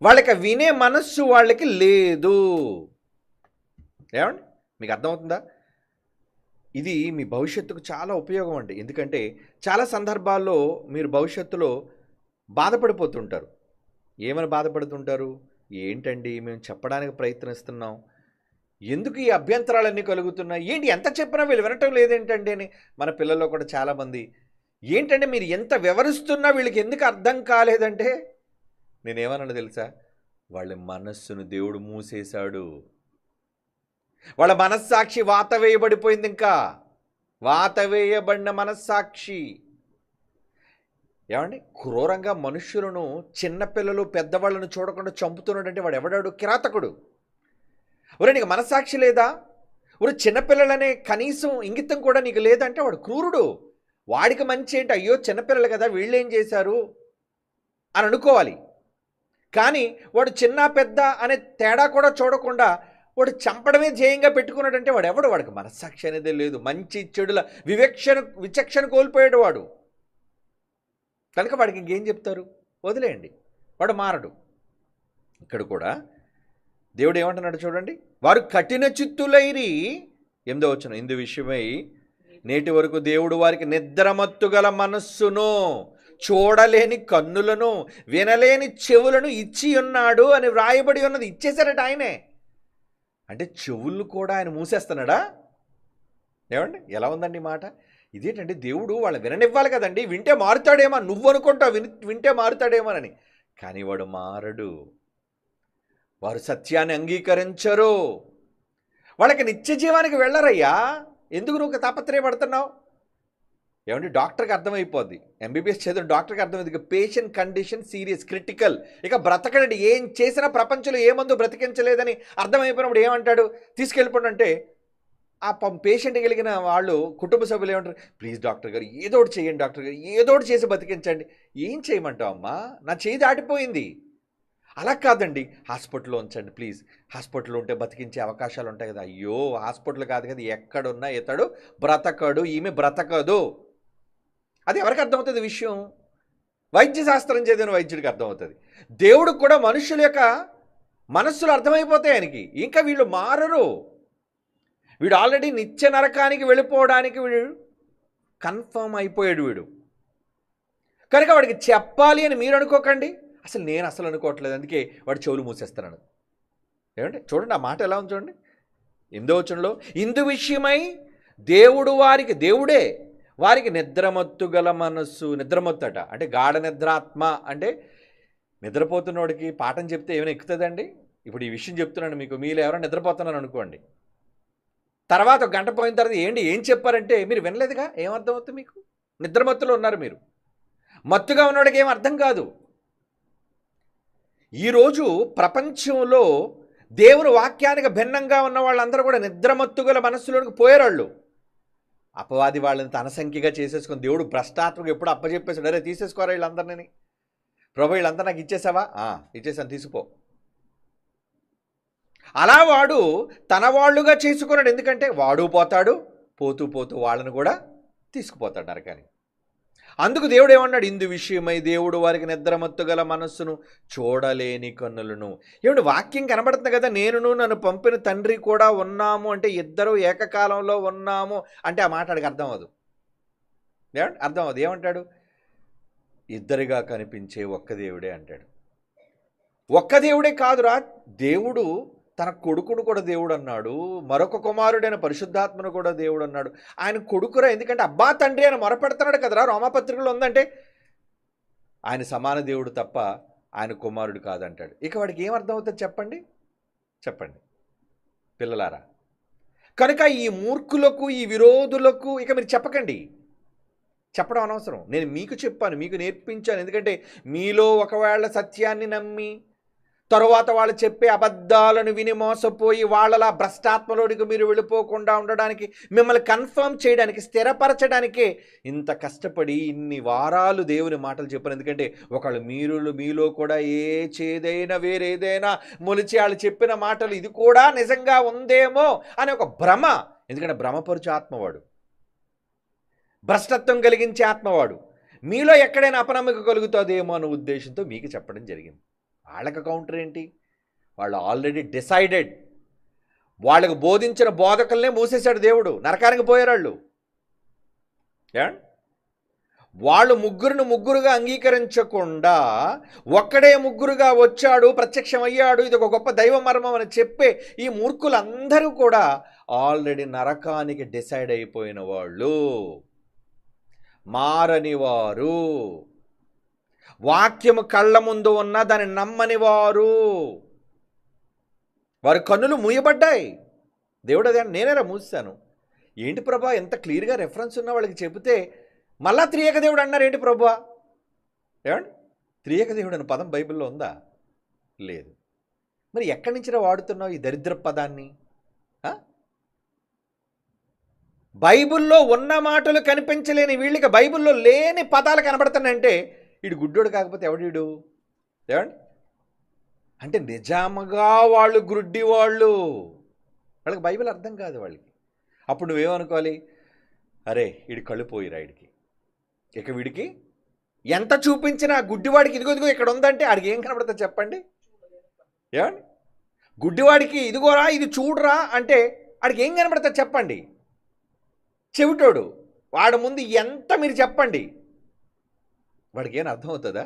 వాళ్ళకి వినే మనస్సు వాళ్ళకి లేదు. ఏమండి మీకు అర్థమవుతుందా? ఇది మీ భవిష్యత్తుకు చాలా ఉపయోగం అండి. ఎందుకంటే చాలా సందర్భాల్లో మీరు భవిష్యత్తులో బాధపడిపోతుంటారు. ఏమని బాధపడుతుంటారు? ఏంటండి మేము చెప్పడానికి ప్రయత్నిస్తున్నాం, ఎందుకు ఈ అభ్యంతరాలన్నీ కలుగుతున్నాయి, ఏంటి ఎంత చెప్పినా వీళ్ళు వినటం లేదేంటండి అని. మన పిల్లల్లో కూడా చాలామంది ఏంటంటే మీరు ఎంత వివరిస్తున్నా వీళ్ళకి ఎందుకు అర్థం కాలేదంటే, నేనేమన్నా తెలుసా, వాళ్ళ మనస్సును దేవుడు మూసేశాడు. వాళ్ళ మనస్సాక్షి వాత వేయబడిపోయింది. ఇంకా వాత వేయబడిన మనస్సాక్షి. ఏమండి క్రూరంగా మనుష్యులను, చిన్నపిల్లలు పెద్దవాళ్ళను చూడకుండా చంపుతున్నాడంటే వాడు ఎవడాడు? కిరాతకుడు. ఒరే నీకు మనస్సాక్షి లేదా? ఒరే చిన్నపిల్లలనే కనీసం ఇంగితం కూడా నీకు లేదంటే వాడు క్రూరుడు. వాడికి మంచి ఏంటి, అయ్యో చిన్నపిల్లలు కదా వీళ్ళేం చేశారు అని అనుకోవాలి. కానీ వాడు చిన్న పెద్ద అనే తేడా కూడా చూడకుండా వాడు చంపడమే ధ్యేయంగా పెట్టుకున్నాడంటే వాడు ఎవడు? వాడికి మనస్సాక్షి అనేదే లేదు. మంచి చెడుల విచక్షణ కోల్పోయాడు వాడు. కనుక వాడికి ఇంకేం చెప్తారు? వదిలేయండి, వాడు మారడు. ఇక్కడ కూడా దేవుడు ఏమంటున్నాడు చూడండి, వారు కఠిన చిత్తులైరి. 8వ వచనం, ఇందు విషయమై నేటి వరకు దేవుడు వారికి నిద్రమత్తు గల మనస్సును, చూడలేని కన్నులను, వినలేని చెవులను ఇచ్చి ఉన్నాడు అని వ్రాయబడి ఉన్నది. ఇచ్చేశారట ఆయనే. అంటే చెవులు కూడా ఆయన మూసేస్తున్నాడా? ఏమండి ఎలా ఉందండి మాట? ఇదేంటండి, దేవుడు వాళ్ళు విననివ్వాలి కదండి, వింటే మారుతాడేమో నువ్వు అనుకుంటావు, వింటే మారుతాడేమోనని. కానీ వాడు మారడు. వారు సత్యాన్ని అంగీకరించరు. వాళ్ళకి నిత్య జీవానికి వెళ్ళరయ్యా. ఎందుకు నువ్వు తాపత్రయపడుతున్నావు? ఏమంటే డాక్టర్కి అర్థమైపోద్ది, ఎంబీబీఎస్ చదివిన డాక్టర్కి అర్థమైంది, ఇక పేషెంట్ కండిషన్ సీరియస్ క్రిటికల్, ఇక బ్రతకడండి, ఏం చేసినా ప్రపంచంలో ఏ మందు బ్రతికించలేదని అర్థమైపోయినప్పుడు ఏమంటాడు? తీసుకెళ్ళిపోండి అంటే ఆ పేషెంట్ కలిగిన వాళ్ళు, కుటుంబ సభ్యులు ఏమంటారు? ప్లీజ్ డాక్టర్ గారు ఏదో ఒకటి చేయండి, డాక్టర్ గారు ఏదో ఒకటి చేసి బతికించండి. ఏం చేయమంటావు అమ్మా, నా చేయి దాటిపోయింది. అలా కాదండి, హాస్పిటల్లో ఉంచండి ప్లీజ్, హాస్పిటల్లో ఉంటే బతికించే అవకాశాలు ఉంటాయి కదా. అయ్యో హాస్పిటల్ కాదు కదా, ఎక్కడున్నా ఇతడు బ్రతకడు, ఈమె బ్రతకదు. అది ఎవరికి అర్థమవుతుంది విషయం? వైద్య శాస్త్రం చదివిన వైద్యుడికి అర్థమవుతుంది. దేవుడికి కూడా మనుషుల యొక్క మనస్సులు అర్థమైపోతాయి ఆయనకి. ఇంకా వీళ్ళు మారరు. వీడు ఆల్రెడీ నిత్య నరకానికి వెళ్ళిపోవడానికి వీడు కన్ఫర్మ్ అయిపోయాడు వీడు. కనుక వాడికి చెప్పాలి అని మీరు అనుకోకండి. నేను అసలు అనుకోవట్లేదు, అందుకే వాడు చెవులు మూసేస్తున్నాడు. ఏమంటే చూడండి ఆ మాట ఎలా ఉంది చూడండి. 8వ వచనంలో, ఇందు విషయమై దేవుడు వారికి దేవుడే వారికి నిద్రమత్తు గల మనస్సు, నిద్రమత్తట అంటే గాఢ నిద్రాత్మ, అంటే నిద్రపోతున్నోడికి పాఠం చెప్తే ఏమైనా ఎక్కుతుందండి? ఇప్పుడు ఈ విషయం చెప్తున్నాను మీకు, మీలో ఎవరైనా నిద్రపోతున్నాను అనుకోండి, తర్వాత ఒక గంట పోయిన తర్వాత ఏం చెప్పారంటే మీరు వినలేదుగా, ఏమర్థం అవుతుంది మీకు? నిద్రమత్తులో ఉన్నారు మీరు. మత్తుగా ఉన్నవాడికి ఏం అర్థం కాదు. ఈరోజు ప్రపంచంలో దేవుని వాక్యానికి భిన్నంగా ఉన్న వాళ్ళందరూ కూడా నిద్రమత్తుగల మనస్సులోనికి పోయారు. అపవాది వాళ్ళని తన సంఖ్యగా చేసేసుకుని దేవుడు భ్రష్టాత్మకు ఎప్పుడు అప్పచెప్పేసాడు, అరే తీసేసుకోరా వీళ్ళందరినీ, ప్రభు వీళ్ళందరూ నాకు ఇచ్చేసావా, ఇచ్చేసాను తీసుకో. అలా వాడు తన వాళ్ళుగా చేసుకున్నాడు. ఎందుకంటే వాడు పోతాడు, పోతూ పోతూ వాళ్ళను కూడా తీసుకుపోతాడు నరకానికి. అందుకు దేవుడు ఏమన్నాడు, ఇందు విషయమై దేవుడు వారికి నిద్రమత్తు గల మనస్సును చూడలేని కన్నులను. ఏమిటి వాక్యం కనబడుతుంది కదా, నేనును నన్ను పంపిన తండ్రి కూడా ఉన్నాము అంటే ఇద్దరు ఏకకాలంలో ఉన్నాము అంటే ఆ మాట అడిగి అర్థం అవ్వదు. అర్థం అవ్వదు. ఏమంటాడు, ఇద్దరిగా కనిపించే ఒక్క దేవుడే అంటాడు. ఒక్క దేవుడే కాదురా, దేవుడు తన కొడుకును కూడా దేవుడు అన్నాడు, మరొక కుమారుడైన పరిశుద్ధాత్మను కూడా దేవుడు అన్నాడు. ఆయన కొడుకురా, ఎందుకంటే అబ్బా తండ్రి ఆయన మొరపెడుతున్నాడు కదరా, రోమాపత్రికలో ఉందంటే ఆయన సమాన దేవుడు తప్ప ఆయన కుమారుడు కాదంటాడు. ఇక వాడికి ఏమర్థం అవుతుంది చెప్పండి చెప్పండి పిల్లలారా. కనుక ఈ మూర్ఖులకు, ఈ విరోధులకు ఇక మీరు చెప్పకండి, చెప్పడం అనవసరం. నేను మీకు చెప్పాను, మీకు నేర్పించాను. ఎందుకంటే మీలో ఒకవేళ సత్యాన్ని నమ్మి తరువాత వాళ్ళు చెప్పే అబద్ధాలను విని మోసపోయి వాళ్ళలా భ్రష్టాత్మలోనికి మీరు వెళ్ళిపోకుండా ఉండడానికి, మిమ్మల్ని కన్ఫర్మ్ చేయడానికి, స్థిరపరచడానికే ఇంత కష్టపడి ఇన్ని వారాలు దేవుని మాటలు చెప్పాను. ఎందుకంటే ఒకళ్ళు మీలో కూడా చేదైనా వేరేదైనా మొలిచి వాళ్ళు చెప్పిన మాటలు ఇది కూడా నిజంగా ఉందేమో అనే ఒక భ్రమ. ఎందుకంటే భ్రమపరుచు ఆత్మవాడు, భ్రష్టత్వం కలిగించే ఆత్మవాడు. మీలో ఎక్కడైనా అపనమ్మకం కలుగుతుందేమో అనే ఉద్దేశంతో మీకు చెప్పడం జరిగింది. వాళ్ళకి కౌంటర్ ఏంటి, వాళ్ళు ఆల్రెడీ డిసైడెడ్. వాళ్ళకు బోధించిన బోధకులనే మూసేశాడు దేవుడు, నరకానికి పోయారు వాళ్ళు. ముగ్గురుగా అంగీకరించకుండా ఒక్కడే ముగ్గురుగా వచ్చాడు, ప్రత్యక్షమయ్యాడు, ఇది ఒక గొప్ప దైవ మర్మం అని చెప్పే ఈ మూర్ఖులందరూ కూడా ఆల్రెడీ నరకానికి డిసైడ్ అయిపోయిన వాళ్ళు, మారని వారు, వాక్యము కళ్ళ ముందు ఉన్న దాన్ని నమ్మని వారు, వారి కన్నులు మూయబడ్డాయి. దేవుడు అదే, నేనేరా మూసాను. ఏంటి ప్రభా ఎంత క్లియర్గా రెఫరెన్స్ ఉన్న వాళ్ళకి చెబితే మళ్ళా త్రియేక దేవుడు అన్నారు ఏంటి ప్రభా? ఏమండి, త్రియేక దేవుడు అనే పదం బైబిల్లో ఉందా? లేదు. మరి ఎక్కడి నుంచిరా వాడుతున్నావు ఈ దరిద్ర పదాన్ని? బైబిల్లో ఉన్న మాటలు కనిపించలేని వీళ్ళకి బైబిల్లో లేని పదాలు కనబడుతున్నాయంటే వీడు గుడ్డోడు కాకపోతే ఎవడీడు? ఏమండి, అంటే నిజాముగా వాళ్ళు గుడ్డి వాళ్ళు, వాళ్ళకి బైబిల్ అర్థం కాదు వాళ్ళకి. అప్పుడు నువ్వేమనుకోవాలి, అరే వీడి కళ్ళు పోయిరా, ఇక వీడికి ఎంత చూపించినా గుడ్డివాడికి ఇదిగో ఇక్కడ ఉందంటే ఆడికి ఏం కనబడుతుంది చెప్పండి? ఏమండి, గుడ్డివాడికి ఇదిగోరా ఇది చూడరా అంటే ఆడికి ఏం కనబడుతుంది చెప్పండి? చెవిటోడు వాడి ముందు ఎంత మీరు చెప్పండి, వాడికి ఏం అర్థం అవుతుందా?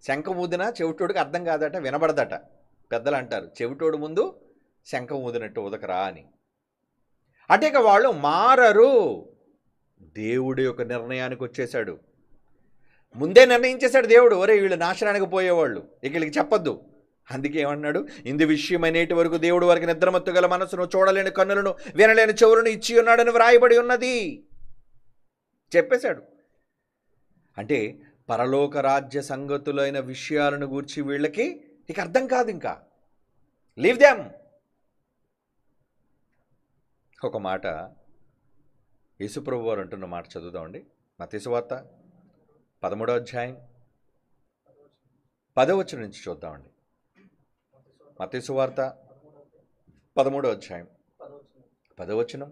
శంఖం ఊదినా చెవిటోడికి అర్థం కాదట, వినబడదట. పెద్దలు అంటారు చెవిటోడు ముందు శంఖం ఊదినట్టు ఉదకరా అని. అంటే ఇక వాళ్ళు మారరు. దేవుడి యొక్క నిర్ణయానికి వచ్చేసాడు, ముందే నిర్ణయించేశాడు దేవుడు, ఒరే వీళ్ళు నాశనానికి పోయేవాళ్ళు, ఇక వీళ్ళకి చెప్పొద్దు. అందుకే ఏమన్నాడు, ఇందు విషయమై నేటి వరకు దేవుడు వారికి నిద్రమత్తు గల మనసును, చూడలేని కన్నులను, వినలేని చెవులను ఇచ్చి ఉన్నాడని వ్రాయబడి ఉన్నది. చెప్పేశాడు. అంటే పరలోక రాజ్య సంగతులైన విషయాలను గూర్చి వీళ్ళకి ఇక అర్థం కాదు. ఇంకా లీవ్ దెమ్. ఒక మాట యేసుప్రభు వారు అంటున్న మాట చదువుదామండి. మత్తయి సువార్త 13వ అధ్యాయం 10వ వచనం నుంచి చూద్దామండి. మత్తయి సువార్త 13వ అధ్యాయం 10వ వచనం.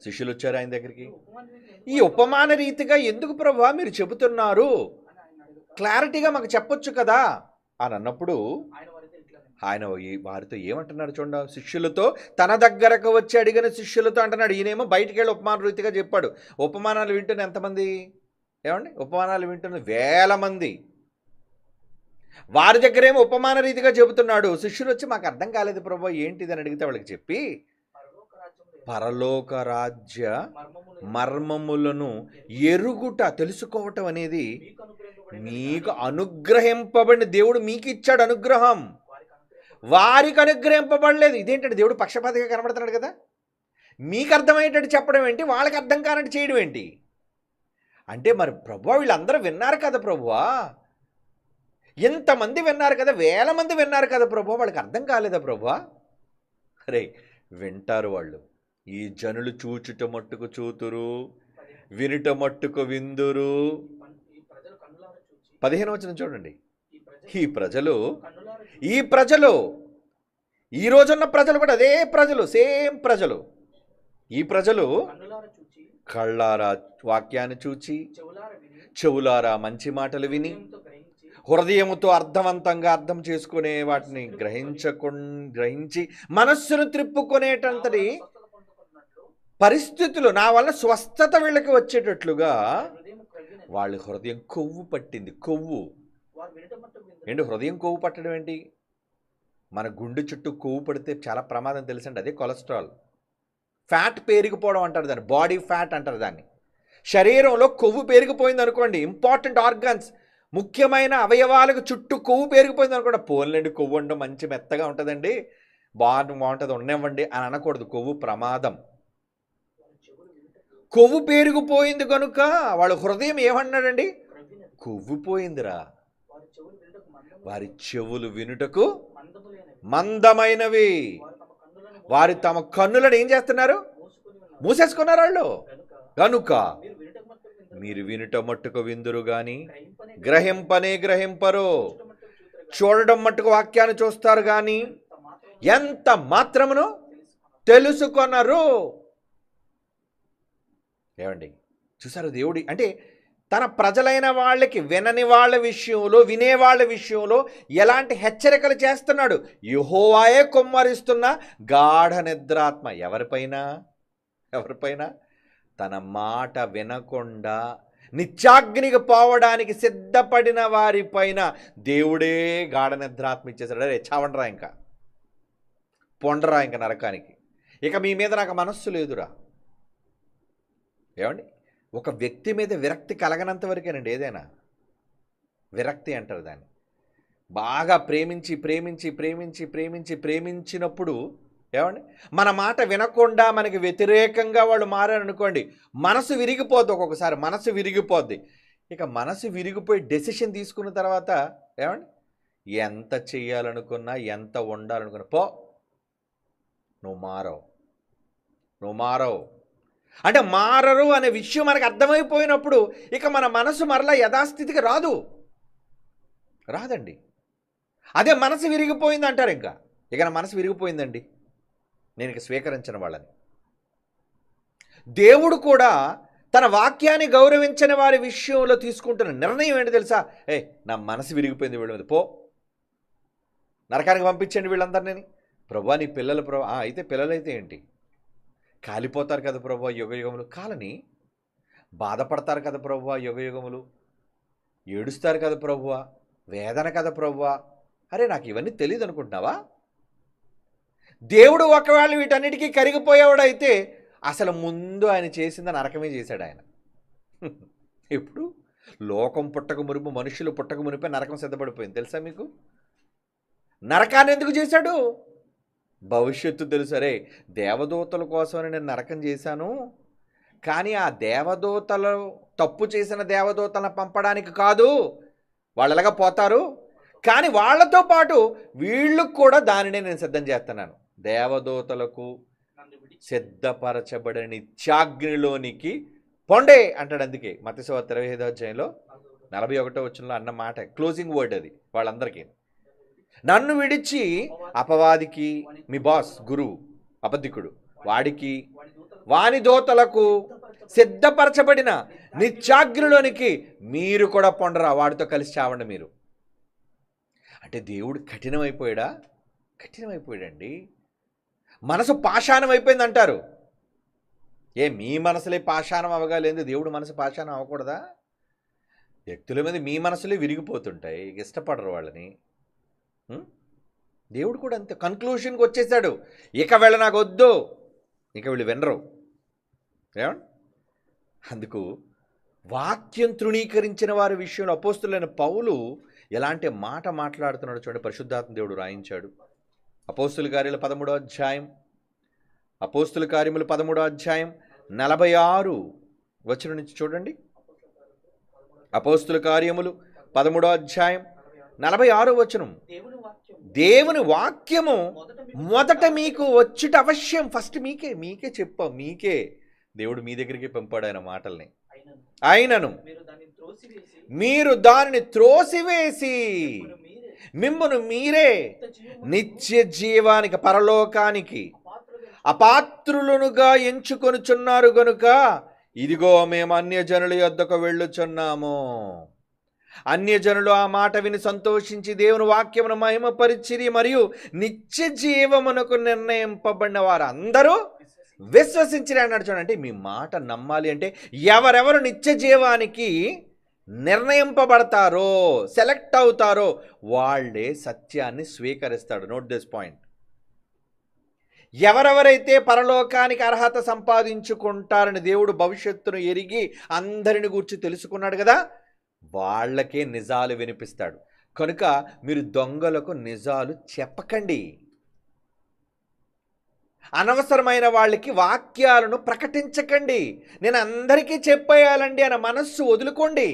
శిష్యులు వచ్చారు ఆయన దగ్గరికి. ఈ ఉపమాన రీతిగా ఎందుకు ప్రభువా మీరు చెబుతున్నారు, క్లారిటీగా మాకు చెప్పొచ్చు కదా అని అన్నప్పుడు ఆయన వారితో ఏమంటున్నారు చూడండి. శిష్యులతో, తన దగ్గరకు వచ్చి అడిగిన శిష్యులతో అంటున్నాడు. ఈయనేమో బయటికి వెళ్ళి ఉపమాన రీతిగా చెప్పాడు. ఉపమానాలు వింటున్న ఎంతమంది? ఏమండి, ఉపమానాలు వింటున్న వేల మంది. వారి దగ్గరేమో ఉపమాన రీతిగా చెబుతున్నాడు. శిష్యులు వచ్చి మాకు అర్థం కాలేదు ప్రభు ఏంటిది అని అడిగితే వాళ్ళకి చెప్పి పరలోక రాజ్య మర్మములను ఎరుగుట, తెలుసుకోవటం అనేది మీకు అనుగ్రహింపబడిన, దేవుడు మీకు ఇచ్చాడు అనుగ్రహం, వారికి అనుగ్రహింపబడలేదు. ఇదేంటంటే దేవుడు పక్షపాతిగా కనబడుతున్నాడు కదా. మీకు అర్థమయ్యేటట్టు చెప్పడం ఏంటి, వాళ్ళకి అర్థం కానట్టు చేయడం ఏంటి అంటే, మరి ప్రభువా వీళ్ళందరూ విన్నారు కదా ప్రభువా, ఇంతమంది విన్నారు కదా, వేల మంది విన్నారు కదా ప్రభువా, వాళ్ళకి అర్థం కాలేదా ప్రభువా? అరే వింటారు వాళ్ళు. ఈ జనులు చూచుట మట్టుకు చూతురు, వినుట మట్టుకు విందురు. 15వ వచనం చూడండి. ఈ ప్రజలు ఈ రోజున్న ప్రజలు కూడా అదే ప్రజలు, సేమ్ ప్రజలు. ఈ ప్రజలు కళ్ళారా వాక్యాన్ని చూచి, చెవులారా మంచి మాటలు విని, హృదయముతో అర్థవంతంగా అర్థం చేసుకునే వాటిని గ్రహించి మనస్సును త్రిప్పుకునేటంతటి పరిస్థితులు నా వల్ల స్వస్థత వీళ్ళకి వచ్చేటట్లుగా వాళ్ళ హృదయం కొవ్వు పట్టింది. కొవ్వు ఏంటి? హృదయం కొవ్వు పట్టడం ఏంటి? మన గుండె చుట్టూ కొవ్వు పడితే చాలా ప్రమాదం తెలుసండి. అదే కొలెస్ట్రాల్. ఫ్యాట్ పేరుకుపోవడం అంటారు దాన్ని, బాడీ ఫ్యాట్ అంటారు దాన్ని. శరీరంలో కొవ్వు పేరుకుపోయింది అనుకోండి, ఇంపార్టెంట్ ఆర్గాన్స్, ముఖ్యమైన అవయవాలకు చుట్టూ కొవ్వు పేరుకుపోయింది అనుకోండి, పోన్లేండి కొవ్వు ఉండడం మంచి మెత్తగా ఉంటుందండి, బాగుంటుంది ఉండనివ్వండి అని అనకూడదు. కొవ్వు ప్రమాదం. కొవ్వు పేరుకుపోయింది కనుక వాళ్ళ హృదయం ఏమన్నాడండి? కొవ్వు పోయిందిరా. వారి చెవులు వినుటకు మందమైనవి, వారి తమ కన్నులను ఏం చేస్తున్నారు? మూసేసుకున్నారు వాళ్ళు. కనుక మీరు వినుట మట్టుకు విందురు గాని గ్రహింపరు, చూడడం మట్టుకు వాక్యాన్ని చూస్తారు గాని ఎంత మాత్రమును తెలుసుకొనరు. ఏమండి చూసారు? దేవుడి అంటే తన ప్రజలైన వాళ్ళకి, వినని వాళ్ళ విషయంలో, వినేవాళ్ళ విషయంలో ఎలాంటి హెచ్చరికలు చేస్తున్నాడు. యెహోవాయే కుమ్మరిస్తున్న గాఢ నిద్రాత్మ ఎవరిపైన తన మాట వినకుండా నిత్యాగ్నికి పోవడానికి సిద్ధపడిన వారిపైన దేవుడే గాఢ నిద్రాత్మ ఇచ్చేసాడు. అరే చావండ్రా, ఇంకా పొండరా, ఇంకా నరకానికి, ఇక మీ మీద నాకు మనస్సు లేదురా. ఏమండి? ఒక వ్యక్తి మీద విరక్తి కలగనంత వరకేనండి ఏదైనా. విరక్తి అంటారు దాన్ని. బాగా ప్రేమించినప్పుడు ఏమండి, మన మాట వినకుండా మనకి వ్యతిరేకంగా వాళ్ళు మారారనుకోండి, మనసు విరిగిపోద్ది. ఒక్కొక్కసారి మనసు విరిగిపోద్ది. ఇక మనసు విరిగిపోయి డెసిషన్ తీసుకున్న తర్వాత ఏమండి, ఎంత చెయ్యాలనుకున్నా, ఎంత ఉండాలనుకున్నా, పో నువ్వు మారవు అంటే మారరు అనే విషయం మనకు అర్థమైపోయినప్పుడు ఇక మన మనసు మరలా యథాస్థితికి రాదండి. అదే మనసు విరిగిపోయింది అంటారు. ఇక నా మనసు విరిగిపోయిందండి, నేను ఇక స్వీకరించిన వాళ్ళని. దేవుడు కూడా తన వాక్యాన్ని గౌరవించని వారి విషయంలో తీసుకుంటున్న నిర్ణయం ఏంటి తెలుసా? నా మనసు విరిగిపోయింది, వీళ్ళ మీద పో, నరకానికి పంపించండి వీళ్ళందరినీ. ప్రభువా నీ పిల్లలు అయితే పిల్లలైతే ఏంటి? కాలిపోతారు కదా ప్రభువా యుగయుగములు. కాలని బాధపడతారు కదా ప్రభువా యుగయుగములు. ఏడుస్తారు కదా ప్రభువా, వేదన కదా ప్రభువా. అరే నాకు ఇవన్నీ తెలియదు అనుకుంటున్నావా? దేవుడు ఒకవేళ వీటన్నిటికీ కరిగిపోయేవాడైతే అసలు ముందు ఆయన చేసింది నరకమే చేశాడు ఆయన. ఇప్పుడు లోకం పుట్టక మునుపు, మనుషులు పుట్టక మునిపే నరకం సిద్ధపడిపోయింది తెలుసా మీకు? నరకాన్ని ఎందుకు చేశాడు? భవిష్యత్తు తెలుసు. అరే దేవదూతల కోసమని నేను నరకం చేశాను, కానీ ఆ దేవదూతలు తప్పు చేసిన దేవదూతలను పంపడానికి కాదు. వాళ్ళు ఎలాగ పోతారు, కానీ వాళ్ళతో పాటు వీళ్ళకు కూడా దానినే నేను సిద్ధం చేస్తున్నాను. దేవదూతలకు సిద్ధపరచబడిన నిత్యాగ్నిలోనికి పొండే అంటాడు. అందుకే మత్తయి సువార్త 25వ అధ్యాయంలో 41వ వచనంలో అన్న మాట క్లోజింగ్ వర్డ్ అది వాళ్ళందరికీ. నన్ను విడిచి అపవాదికి, మీ బాస్ గురువు అబద్ధికుడు, వాడికి వాని దూతలకు సిద్ధపరచబడిన నిత్యాగ్నిలోనికి మీరు కూడా పొండరా, వాడితో కలిసి చావండి మీరు. అంటే దేవుడు కఠినమైపోయాడండి. మనసు పాషాణం అయిపోయింది అంటారు. మీ మనసులే పాషాణం అవ్వగలేదు, దేవుడు మనసు పాషాణం అవ్వకూడదా? వ్యక్తుల మీద మీ మనసులే విరిగిపోతుంటాయి, ఇష్టపడరు వాళ్ళని. దేవుడు కూడా అంతే కన్క్లూషన్కి వచ్చేసాడు. ఇక వెళ్ళ నాకు వద్దు, ఇంకా వీళ్ళు వినరు. ఏమండి? అందుకు వాక్యం తృణీకరించిన వారి విషయంలో అపోస్తులైన పౌలు ఎలాంటి మాట మాట్లాడుతున్నాడు చూడండి. పరిశుద్ధాత్మ దేవుడు రాయించాడు. అపోస్తుల కార్యాలు 13వ అధ్యాయం, అపోస్తుల కార్యములు 13వ అధ్యాయం 46 వచనం నుంచి చూడండి. అపోస్తుల కార్యములు 13వ అధ్యాయం 46వ వచనం. దేవుని వాక్యము మొదట మీకు వచ్చుట అవశ్యం. ఫస్ట్ మీకే చెప్పాం, మీకే దేవుడు మీ దగ్గరికి పంపాడు ఆయన మాటల్ని. అయినను మీరు దానిని త్రోసివేసి మిమ్మును మీరే నిత్య జీవానికి, పరలోకానికి అపాత్రులనుగా ఎంచుకొనుచున్నారు గనుక ఇదిగో మేము అన్యజనుల యొద్దకు వెళ్ళుచున్నాము. అన్యజనులు ఆ మాట విని సంతోషించి దేవుని వాక్యమును మహిమపరిచిరి, మరియు నిత్య జీవమునకు నిర్ణయింపబడిన వారు అందరూ విశ్వసించిరి అన్నాడు. చూడండి, మీ మాట నమ్మాలి అంటే ఎవరెవరు నిత్య జీవానికి నిర్ణయింపబడతారో, సెలెక్ట్ అవుతారో వాళ్ళే సత్యాన్ని స్వీకరిస్తాడు. Note this point. ఎవరెవరైతే పరలోకానికి అర్హత సంపాదించుకుంటారని దేవుడు భవిష్యత్తును ఎరిగి అందరిని గూర్చి తెలుసుకున్నాడు కదా, వాళ్ళకే నిజాలు వినిపిస్తాడు. కనుక మీరు దొంగలకు నిజాలు చెప్పకండి. అనవసరమైన వాళ్ళకి వాక్యాలను ప్రకటించకండి. నేను అందరికీ చెప్పేయాలండి అన్న మనస్సు వదులుకోండి.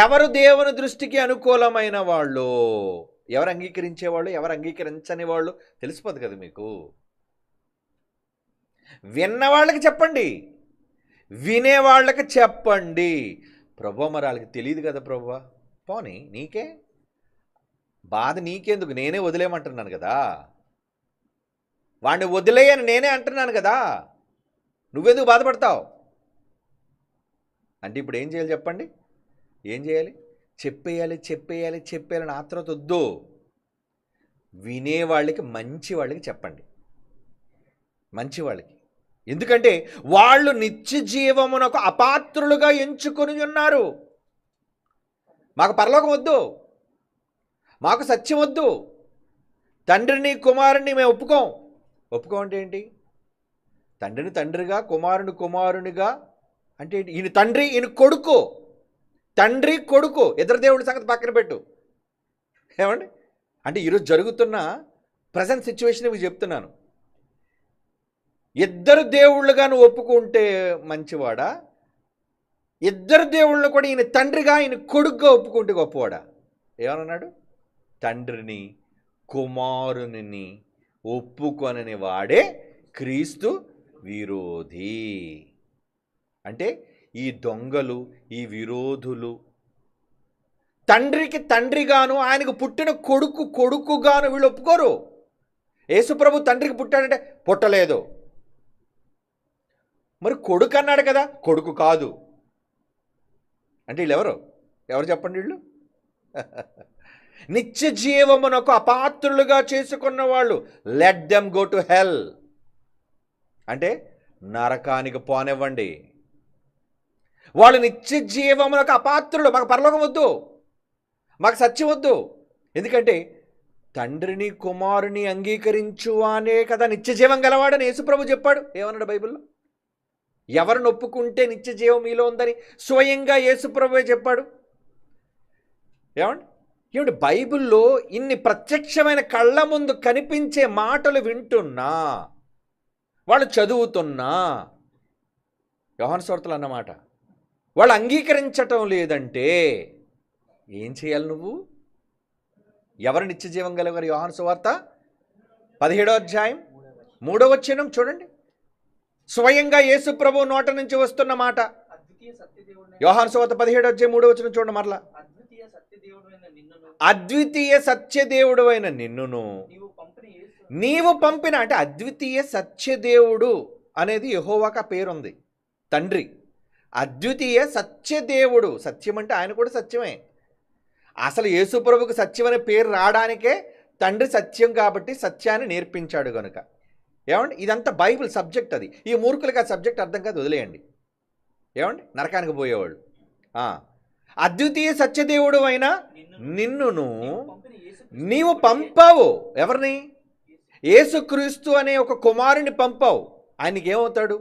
ఎవరు దేవుని దృష్టికి అనుకూలమైన వాళ్ళు, ఎవరు అంగీకరించేవాళ్ళు, ఎవరు అంగీకరించని వాళ్ళు తెలిసిపోదు కదా మీకు. విన్న వాళ్ళకి చెప్పండి, వినేవాళ్ళకి చెప్పండి. ప్రభు మరి వాళ్ళకి తెలియదు కదా ప్రభు, పోనీ నీకే బాధ, నీకెందుకు, నేనే వదిలేయమంటున్నాను కదా, వాడిని వదిలేయని నేనే అంటున్నాను కదా, నువ్వెందుకు బాధపడతావు అంటే ఇప్పుడు ఏం చేయాలి చెప్పండి? ఏం చేయాలి? చెప్పేయాలని ఆత్రత వద్దు. వినేవాళ్ళకి, మంచి వాళ్ళకి చెప్పండి, మంచి వాళ్ళకి. ఎందుకంటే వాళ్ళు నిత్య జీవమునకు అపాత్రులుగా ఎంచుకొని ఉన్నారు. మాకు పరలోకం వద్దు, మాకు సత్యం వద్దు, తండ్రిని కుమారుని మేము ఒప్పుకోం అంటే ఏంటి? తండ్రిని తండ్రిగా, కుమారుని కుమారునిగా అంటే ఏంటి? ఈయన తండ్రి, ఈయన కొడుకు. తండ్రి కొడుకు, ఇద్దరు దేవుడి సంగతి పక్కన పెట్టు. ఏమండి? అంటే ఈరోజు జరుగుతున్న ప్రజెంట్ సిచ్యువేషన్ మీకు చెప్తున్నాను. ఇద్దరు దేవుళ్ళుగా నువ్వు ఒప్పుకుంటే మంచివాడా? ఇద్దరు దేవుళ్ళను కూడా ఈయన తండ్రిగా, ఈయన కొడుకుగా ఒప్పుకుంటే గొప్పవాడా? ఏమన్నాడు? తండ్రిని కుమారుని ఒప్పుకొనని వాడే క్రీస్తు విరోధి. అంటే ఈ దొంగలు, ఈ విరోధులు తండ్రికి తండ్రిగాను, ఆయనకు పుట్టిన కొడుకుగాను వీళ్ళు ఒప్పుకోరు. యేసుప్రభు తండ్రికి పుట్టాడంటే పుట్టలేదు. మరి కొడుకు అన్నాడు కదా, కొడుకు కాదు అంటే వీళ్ళు ఎవరు చెప్పండి? వీళ్ళు నిత్య జీవమునకు అపాత్రులుగా చేసుకున్న వాళ్ళు. Let them go to hell అంటే నరకానికి పోనివ్వండి. వాళ్ళు నిత్య జీవమునకు అపాత్రులు. మాకు పరలోకం వద్దు, మాకు సత్యం వద్దు. ఎందుకంటే తండ్రిని కుమారుని అంగీకరించు అనే కదా నిత్య జీవం గలవాడని యేసుప్రభు చెప్పాడు. ఏమన్నాడు బైబిల్లో? ఎవరిని ఒప్పుకుంటే నిత్య జీవం మీలో ఉందని స్వయంగా యేసుప్రభువే చెప్పాడు. ఏమండి బైబిల్లో ఇన్ని ప్రత్యక్షమైన కళ్ళ ముందు కనిపించే మాటలు వింటున్నా, వాళ్ళు చదువుతున్నా, యోహాను సువార్తలు అన్నమాట, వాళ్ళు అంగీకరించటం లేదంటే ఏం చేయాలి నువ్వు? ఎవరు నిత్య జీవం గలవారు? యోహాను సువార్త 17వ అధ్యాయం 3వ వచనం చూడండి. స్వయంగా యేసు ప్రభు నోట నుంచి వస్తున్న మాట. యోహాను సువార్త 17వ అధ్యాయం 3వ వచనం చూడండి. మరలా, అద్వితీయ సత్యదేవుడు అయిన నిన్నును నీవు పంపిన, అంటే అద్వితీయ సత్యదేవుడు అనేది యెహోవాకు పేరుంది, తండ్రి. అద్వితీయ సత్యదేవుడు, సత్యం అంటే ఆయన కూడా సత్యమే. అసలు యేసుప్రభుకు సత్యం అనే పేరు రావడానికే తండ్రి సత్యం కాబట్టి సత్యాన్ని నేర్పించాడు కనుక. ఏమండి? ఇదంతా బైబిల్ సబ్జెక్ట్. అది ఈ మూర్ఖులకి ఆ సబ్జెక్ట్ అర్థం కాదు, వదిలేయండి. ఏమండి? నరకానికి పోయేవాళ్ళు. అద్వితీయ సత్యదేవుడు అయినా నిన్నును నీవు పంపావు. ఎవరిని? యేసుక్రీస్తు అనే ఒక కుమారుని పంపావు, ఆయనకి ఏమవుతాడు?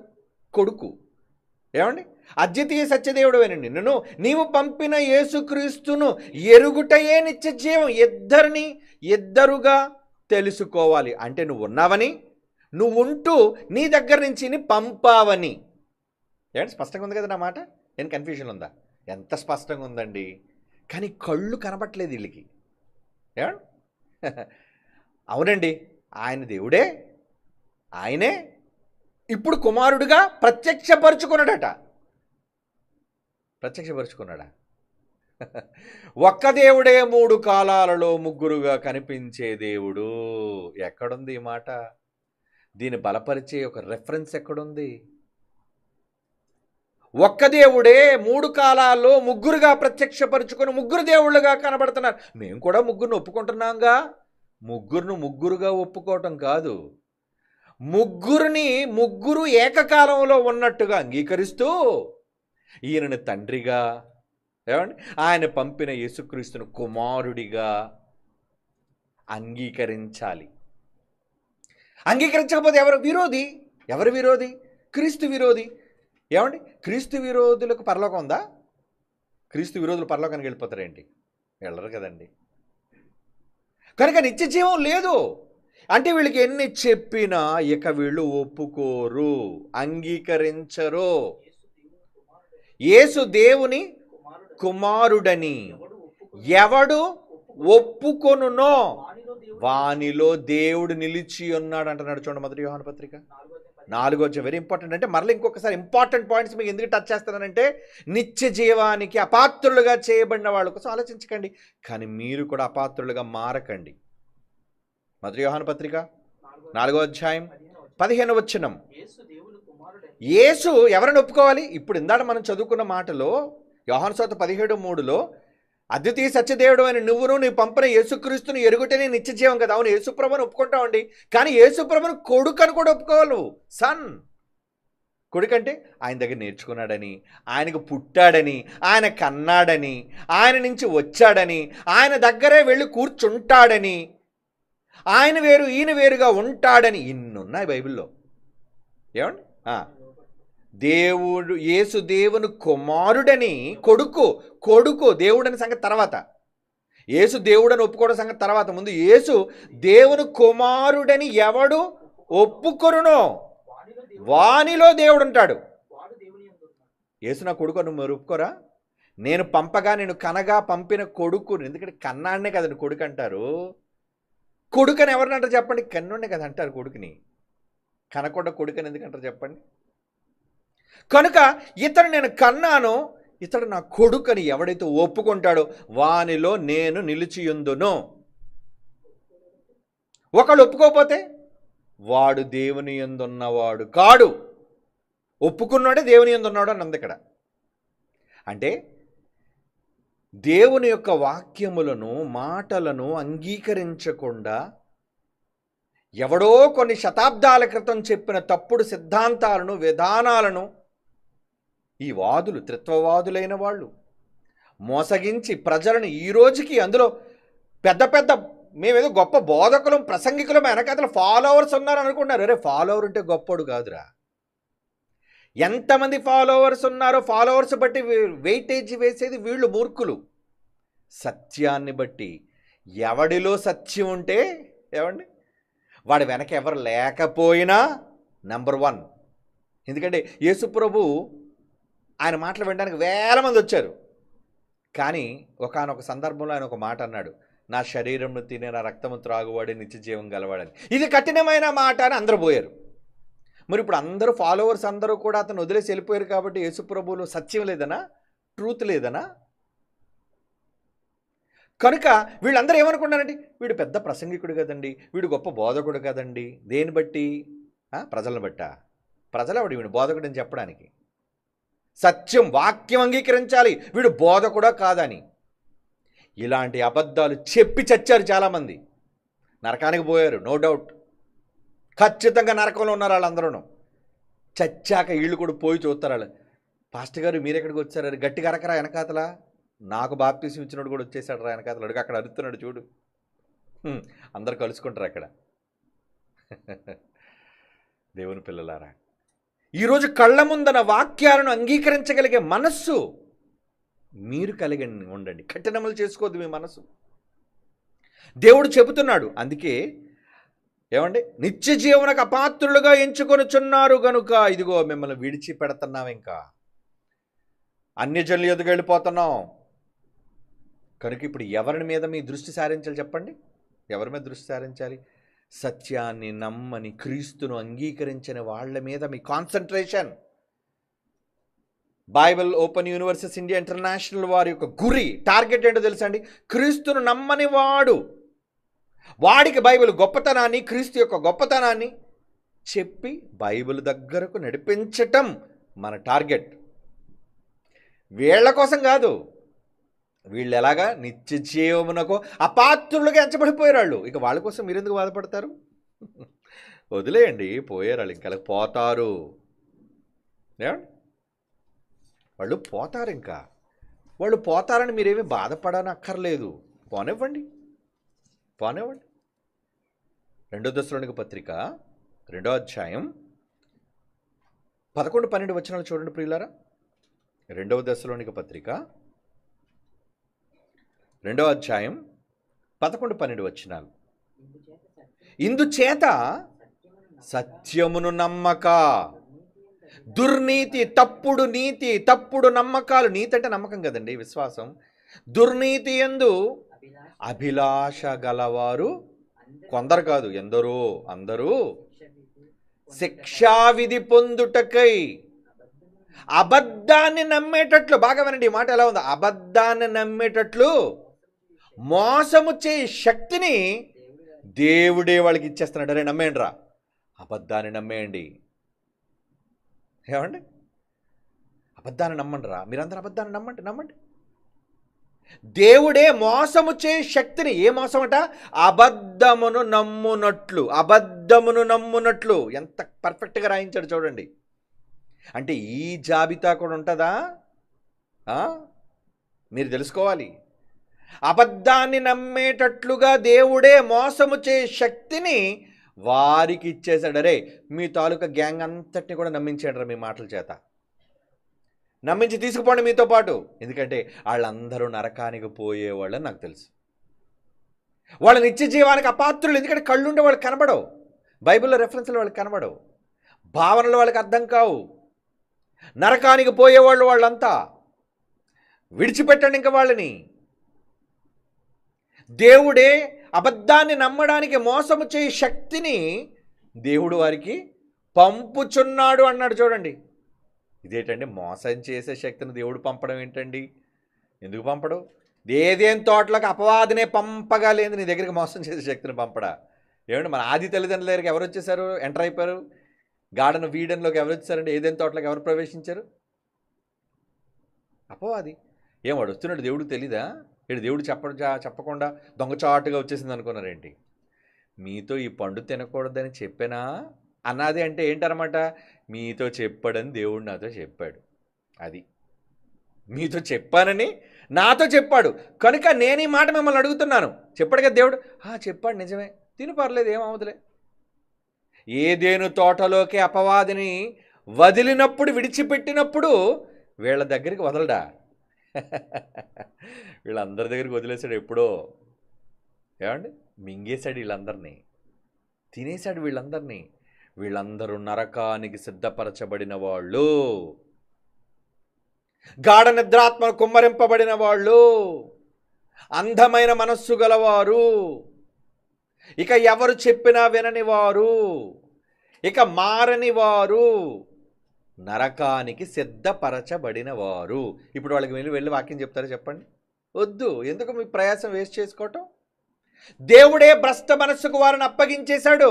కొడుకు. ఏమండి? అద్వితీయ సత్యదేవుడవేనండి నిన్ను, నీవు పంపిన యేసుక్రీస్తును ఎరుగుటయే నిత్య జీవం. ఇద్దరుగా తెలుసుకోవాలి అంటే నువ్వు ఉన్నావని, నువ్వు ఉంటూ నీ దగ్గర నుంచి పంపావని. ఏమంటే స్పష్టంగా ఉంది కదా నా మాట? నేను కన్ఫ్యూజన్ ఉందా? ఎంత స్పష్టంగా ఉందండి. కానీ కళ్ళు కనబట్టలేదు వీళ్ళకి. ఏమండి? అవునండి, ఆయన దేవుడే, ఆయనే ఇప్పుడు కుమారుడిగా ప్రత్యక్షపరుచుకున్నాడట. ప్రత్యక్షపరుచుకున్నాడా? ఒక్క దేవుడే 3 కాలాలలో ముగ్గురుగా కనిపించే దేవుడు. ఎక్కడుంది ఈ మాట? దీన్ని బలపరిచే ఒక రెఫరెన్స్ ఎక్కడుంది? ఒక్క దేవుడే 3 కాలాల్లో ముగ్గురుగా ప్రత్యక్షపరుచుకొని ముగ్గురు దేవుళ్ళుగా కనబడుతున్నారు. మేము కూడా ముగ్గురిని ఒప్పుకుంటున్నాంగా. ముగ్గురుగా ఒప్పుకోవటం కాదు, ముగ్గురు ఏకకాలంలో ఉన్నట్టుగా అంగీకరిస్తూ ఈయనను తండ్రిగా, ఏమండి, ఆయన పంపిన యేసుక్రీస్తును కుమారుడిగా అంగీకరించాలి. అంగీకరించకపోతే ఎవరు విరోధి? క్రీస్తు విరోధి. ఏమండి? క్రీస్తు విరోధులకు పరలోకం ఉందా? క్రీస్తు విరోధులు పరలోకానికి వెళ్ళిపోతారేంటి? వెళ్ళరు కదండి. కనుక నిత్య జీవం లేదు అంటే వీళ్ళకి ఎన్ని చెప్పినా ఇక వీళ్ళు ఒప్పుకోరు, అంగీకరించరు. యేసు దేవుని కుమారుడని ఎవడు ఒప్పుకొనునో వానిలో దేవుడు నిలిచి ఉన్నాడు అంటున్నాడు. చూడండి, మొదటి యోహాను పత్రిక 4వ వెరీ ఇంపార్టెంట్. అంటే మరలా ఇంకొకసారి ఇంపార్టెంట్ పాయింట్స్ మీకు ఎందుకు టచ్ చేస్తానంటే, నిత్య జీవానికి అపాత్రులుగా చేయబడిన వాళ్ళ కోసం ఆలోచించకండి, కానీ మీరు కూడా అపాత్రులుగా మారకండి. మొదటి యోహాను పత్రిక 4వ 15వ యేసు ఎవరిని ఒప్పుకోవాలి? ఇప్పుడు ఇందాక మనం చదువుకున్న మాటలో యోహాను సువార్త 17:3లో అద్వితీయ సత్యదేవుడు అని నువ్వును నీ పంపిన యేసుక్రీస్తుని ఎరుగుటనే నిత్య జీవం కదా. అవును, యేసుప్రభుని ఒప్పుకుంటామండి, కానీ యేసుప్రభుని కొడుకని కూడా ఒప్పుకోవాలి. సన్ కొడుకంటే ఆయన దగ్గర నేర్చుకున్నాడని, ఆయనకు పుట్టాడని, ఆయన కన్నాడని, ఆయన నుంచి వచ్చాడని, ఆయన దగ్గరే వెళ్ళి కూర్చుంటాడని, ఆయన వేరు ఈయన వేరుగా ఉంటాడని ఇన్నున్నాయి బైబిల్లో. ఏమండి? దేవుడు యేసు దేవుని కుమారుడని, కొడుకు దేవుడని సంగతి తర్వాత, యేసు దేవుడని ఒప్పుకోవడం సంగతి తర్వాత. ముందు యేసు దేవుని కుమారుడని ఎవడు ఒప్పుకొనునో వానిలో దేవుడు ఉంటాడు. యేసు నా కొడుకు నువ్వు మరి ఒప్పుకోరా? నేను పంపగా నేను కనగా పంపిన కొడుకు. ఎందుకంటే కన్నాడనే కదండి కొడుకు అంటారు. కొడుకని ఎవరిని అంటారు చెప్పండి? కన్నుండే కదా అంటారు కొడుకుని. కనకుండా కొడుకని ఎందుకంటారు చెప్పండి? కనుక ఇతడు నేను కన్నాను, ఇతడు నా కొడుకని ఎవడైతే ఒప్పుకుంటాడో వానిలో నేను నిలిచియుందును. ఒకళ్ళు ఒప్పుకోకపోతే వాడు దేవుని యందున్నవాడు కాడు. ఒప్పుకున్నాడే దేవుని యందున్నాడు అని అంది ఇక్కడ. అంటే దేవుని యొక్క వాక్యములను మాటలను అంగీకరించకుండా ఎవడో కొన్ని శతాబ్దాల క్రితం చెప్పిన తప్పుడు సిద్ధాంతాలను విధానాలను ఈ వాదులు, త్రిత్వవాదులైన వాళ్ళు మోసగించి ప్రజలను ఈ రోజుకి అందులో పెద్ద మేమేదో గొప్ప బోధకులం ప్రసంగికులం వెనకాతల ఫాలోవర్స్ ఉన్నారు అనుకుంటున్నారు. అరే, ఫాలోవర్ ఉంటే గొప్పోడు కాదురా. ఎంతమంది ఫాలోవర్స్ ఉన్నారో ఫాలోవర్స్ బట్టి వెయిటేజ్ వేసేది వీళ్ళు మూర్ఖులు. సత్యాన్ని బట్టి ఎవడిలో సత్యం ఉంటే, ఏమండి, వాడి వెనక ఎవరు లేకపోయినా నంబర్ 1. ఎందుకంటే యేసుప్రభు ఆయన మాటలు వినడానికి వేల మంది వచ్చారు, కానీ ఒకానొక సందర్భంలో ఆయన ఒక మాట అన్నాడు, నా శరీరంను తినే నా రక్తము త్రాగువాడే నిత్య జీవం గలవాడని. ఇది కఠినమైన మాట అని అందరూ పోయారు. మరి ఇప్పుడు అందరూ ఫాలోవర్స్ అందరూ కూడా అతను వదిలేసి వెళ్ళిపోయారు కాబట్టి యేసుప్రభువులో సత్యం లేదనా, ట్రూత్ లేదనా? కనుక వీళ్ళందరూ ఏమనుకున్నారండి, వీడు పెద్ద ప్రసంగికుడు కదండి, వీడు గొప్ప బోధకుడు కదండి. దేని బట్టి? ప్రజలను బట్టా? ప్రజలవాడు వీడు బోధకుడు అని చెప్పడానికి. సత్యం వాక్యం అంగీకరించాలి, వీడు బోధకుడా కాదని. ఇలాంటి అబద్ధాలు చెప్పి చచ్చారు చాలామంది, నరకానికి పోయారు. నో డౌట్, ఖచ్చితంగా నరకంలో ఉన్నారు వాళ్ళందరూ. చచ్చాక వీళ్ళు కూడా పోయి చూస్తారు. వాళ్ళు, పాస్టర్ గారు మీరు ఎక్కడికి వచ్చారు? గట్టిగా అరకరా వెనకాతలా, నాకు బాప్తీసం ఇచ్చినోడు కూడా వచ్చేసాడు రా వెనకాతలు, అడుగు అక్కడ అరుస్తున్నాడు చూడు. అందరు కలుసుకుంటారు అక్కడ. దేవుని పిల్లలారా, ఈరోజు కళ్ళ ముందన వాక్యాలను అంగీకరించగలిగే మనస్సు మీరు కలిగి ఉండండి. కఠినములు చేసుకోవద్దు మీ మనసు. దేవుడు చెబుతున్నాడు, అందుకే ఏమండి, నిత్య జీవనకు అపాత్రులుగా ఎంచుకొనుచున్నారు గనుక ఇదిగో మిమ్మల్ని విడిచిపెడుతున్నాం, ఇంకా అన్యజనుల ఎదుగు వెళ్ళిపోతున్నాం కనుక ఇప్పుడు ఎవరి మీద మీ దృష్టి సారించాలి చెప్పండి? ఎవరి మీద దృష్టి సారించాలి? సత్యాన్ని నమ్మని, క్రీస్తును అంగీకరించిన వాళ్ళ మీద మీ concentration. Bible open universities India international వారి యొక్క గురి, టార్గెట్ ఏంటో తెలుసా అండి? క్రీస్తును నమ్మని వాడికి బైబిల్ గొప్పతనాన్ని, క్రీస్తు యొక్క గొప్పతనాన్ని చెప్పి బైబిల్ దగ్గరకు నడిపించటం మన టార్గెట్. వీళ్ళ కోసం కాదు. వీళ్ళు ఎలాగా నిత్య జీవమునకు అపాత్రులుగా ఎంచబడిపోయారు వాళ్ళు. ఇక వాళ్ళ కోసం మీరు ఎందుకు బాధపడతారు? వదిలేయండి, పోయారు వాళ్ళు, ఇంకా పోతారు. వాళ్ళు పోతారు, ఇంకా వాళ్ళు పోతారని మీరేమీ బాధపడని అక్కర్లేదు. పోనివ్వండి. 2 దశలోనిక పత్రిక 2వ అధ్యాయం 11-12 వచనాలు చూడండి ప్రియులారా. 2వ దశలోనిక పత్రిక 2వ అధ్యాయం 11-12 వచనాలు. ఇందుచేత సత్యమును నమ్మక దుర్నీతి, తప్పుడు నీతి, తప్పుడు నమ్మకాలు, నీతి అంటే నమ్మకం కదండి, విశ్వాసం. దుర్నీతి యందు అభిలాష గలవారు కొందరు కాదు, ఎందరో, అందరూ శిక్షావిధి పొందుటకై అబద్ధాన్ని నమ్మేటట్లు, బాగా వినండి ఈ మాట ఎలా ఉందో, అబద్ధాన్ని నమ్మేటట్లు మోసము చేయి శక్తిని దేవుడే వాళ్ళకి ఇచ్చేస్తున్నాడు. అరే నమ్మేయండి రా, అబద్ధాన్ని నమ్మేయండి. ఏమండి, అబద్ధాన్ని నమ్మండి రా, మీరందరూ అబద్ధాన్ని నమ్మండి. దేవుడే మోసము చేయి శక్తిని, ఏ మోసం అట? అబద్ధమును నమ్మునట్లు. ఎంత పర్ఫెక్ట్గా రాయించాడు చూడండి. అంటే ఈ జాబితా కూడా ఉంటుందా? మీరు తెలుసుకోవాలి. అబద్ధాన్ని నమ్మేటట్లుగా దేవుడే మోసము చేయ శక్తిని వారికి ఇచ్చేశాడు. అరే మీ తాలూకా గ్యాంగ్ అంతటిని కూడా నమ్మించాడు మీ మాటల చేత, నమ్మించి తీసుకుపోండి మీతో పాటు. ఎందుకంటే వాళ్ళందరూ నరకానికి పోయేవాళ్ళని నాకు తెలుసు. వాళ్ళ నిత్య జీవానికి అపాత్రులు. ఎందుకంటే కళ్ళుండే వాళ్ళు కనబడవు, బైబిల్లో రెఫరెన్స్లు వాళ్ళకి కనబడవు, భావనలు వాళ్ళకి అర్థం కావు. నరకానికి పోయేవాళ్ళు వాళ్ళంతా. విడిచిపెట్టండి ఇంకా వాళ్ళని. దేవుడే అబద్ధాన్ని నమ్మడానికి మోసము చేయ శక్తిని దేవుడు వారికి పంపుచున్నాడు అన్నాడు చూడండి. ఇదేంటండి, మోసం చేసే శక్తిని దేవుడు పంపడం ఏంటండి? ఎందుకు పంపడు? ఏదేం తోటలోకి అపవాదినే పంపగా లేదు నీ దగ్గరికి మోసం చేసే శక్తిని పంపడా? ఏమండి, మన ఆది తల్లిదండ్రుల దగ్గరికి ఎవరు వచ్చేసారు, ఎంటర్ అయిపోయారు? గార్డెన్ వీడెన్లోకి ఎవరు వచ్చారండి? ఏదేం తోటలోకి ఎవరు ప్రవేశించారు? అపవాది. ఏం వాడు వస్తున్నాడు దేవుడికి తెలీదా? ఏంటి దేవుడు చెప్పకుండా దొంగచాటుగా వచ్చేసింది అనుకున్నారేంటి? మీతో ఈ పండు తినకూడదని చెప్పానా అన్నది అంటే ఏంటనమాట? మీతో చెప్పాడని దేవుడు నాతో చెప్పాడు. అది మీతో చెప్పానని నాతో చెప్పాడు కనుక నేను ఈ మాట మిమ్మల్ని అడుగుతున్నాను. చెప్పాడు కదా దేవుడు. చెప్పాడు, నిజమే, తిను, పర్లేదు, ఏమవుతులే. ఏదేను తోటలోకి అపవాదిని వదిలినప్పుడు, విడిచిపెట్టినప్పుడు వీళ్ళ దగ్గరికి వదలడా? వీళ్ళందరి దగ్గరికి వదిలేశాడు ఎప్పుడో. ఏమండి, మింగేశాడు వీళ్ళందరినీ, తినేశాడు వీళ్ళందరినీ. వీళ్ళందరూ నరకానికి సిద్ధపరచబడిన వాళ్ళు, గాఢ నిద్రాత్మ కుమ్మరింపబడిన వాళ్ళు, అందమైన మనస్సు గలవారు, ఇక ఎవరు చెప్పినా వినని వారు, ఇక మారని వారు, నరకానికి సిద్ధపరచబడిన వారు. ఇప్పుడు వాళ్ళకి వెళ్ళి వాక్యం చెప్తారా చెప్పండి? వద్దు. ఎందుకు మీ ప్రయాసం వేస్ట్ చేసుకోవటం? దేవుడే భ్రష్ట మనస్సుకు వారిని అప్పగించేశాడు.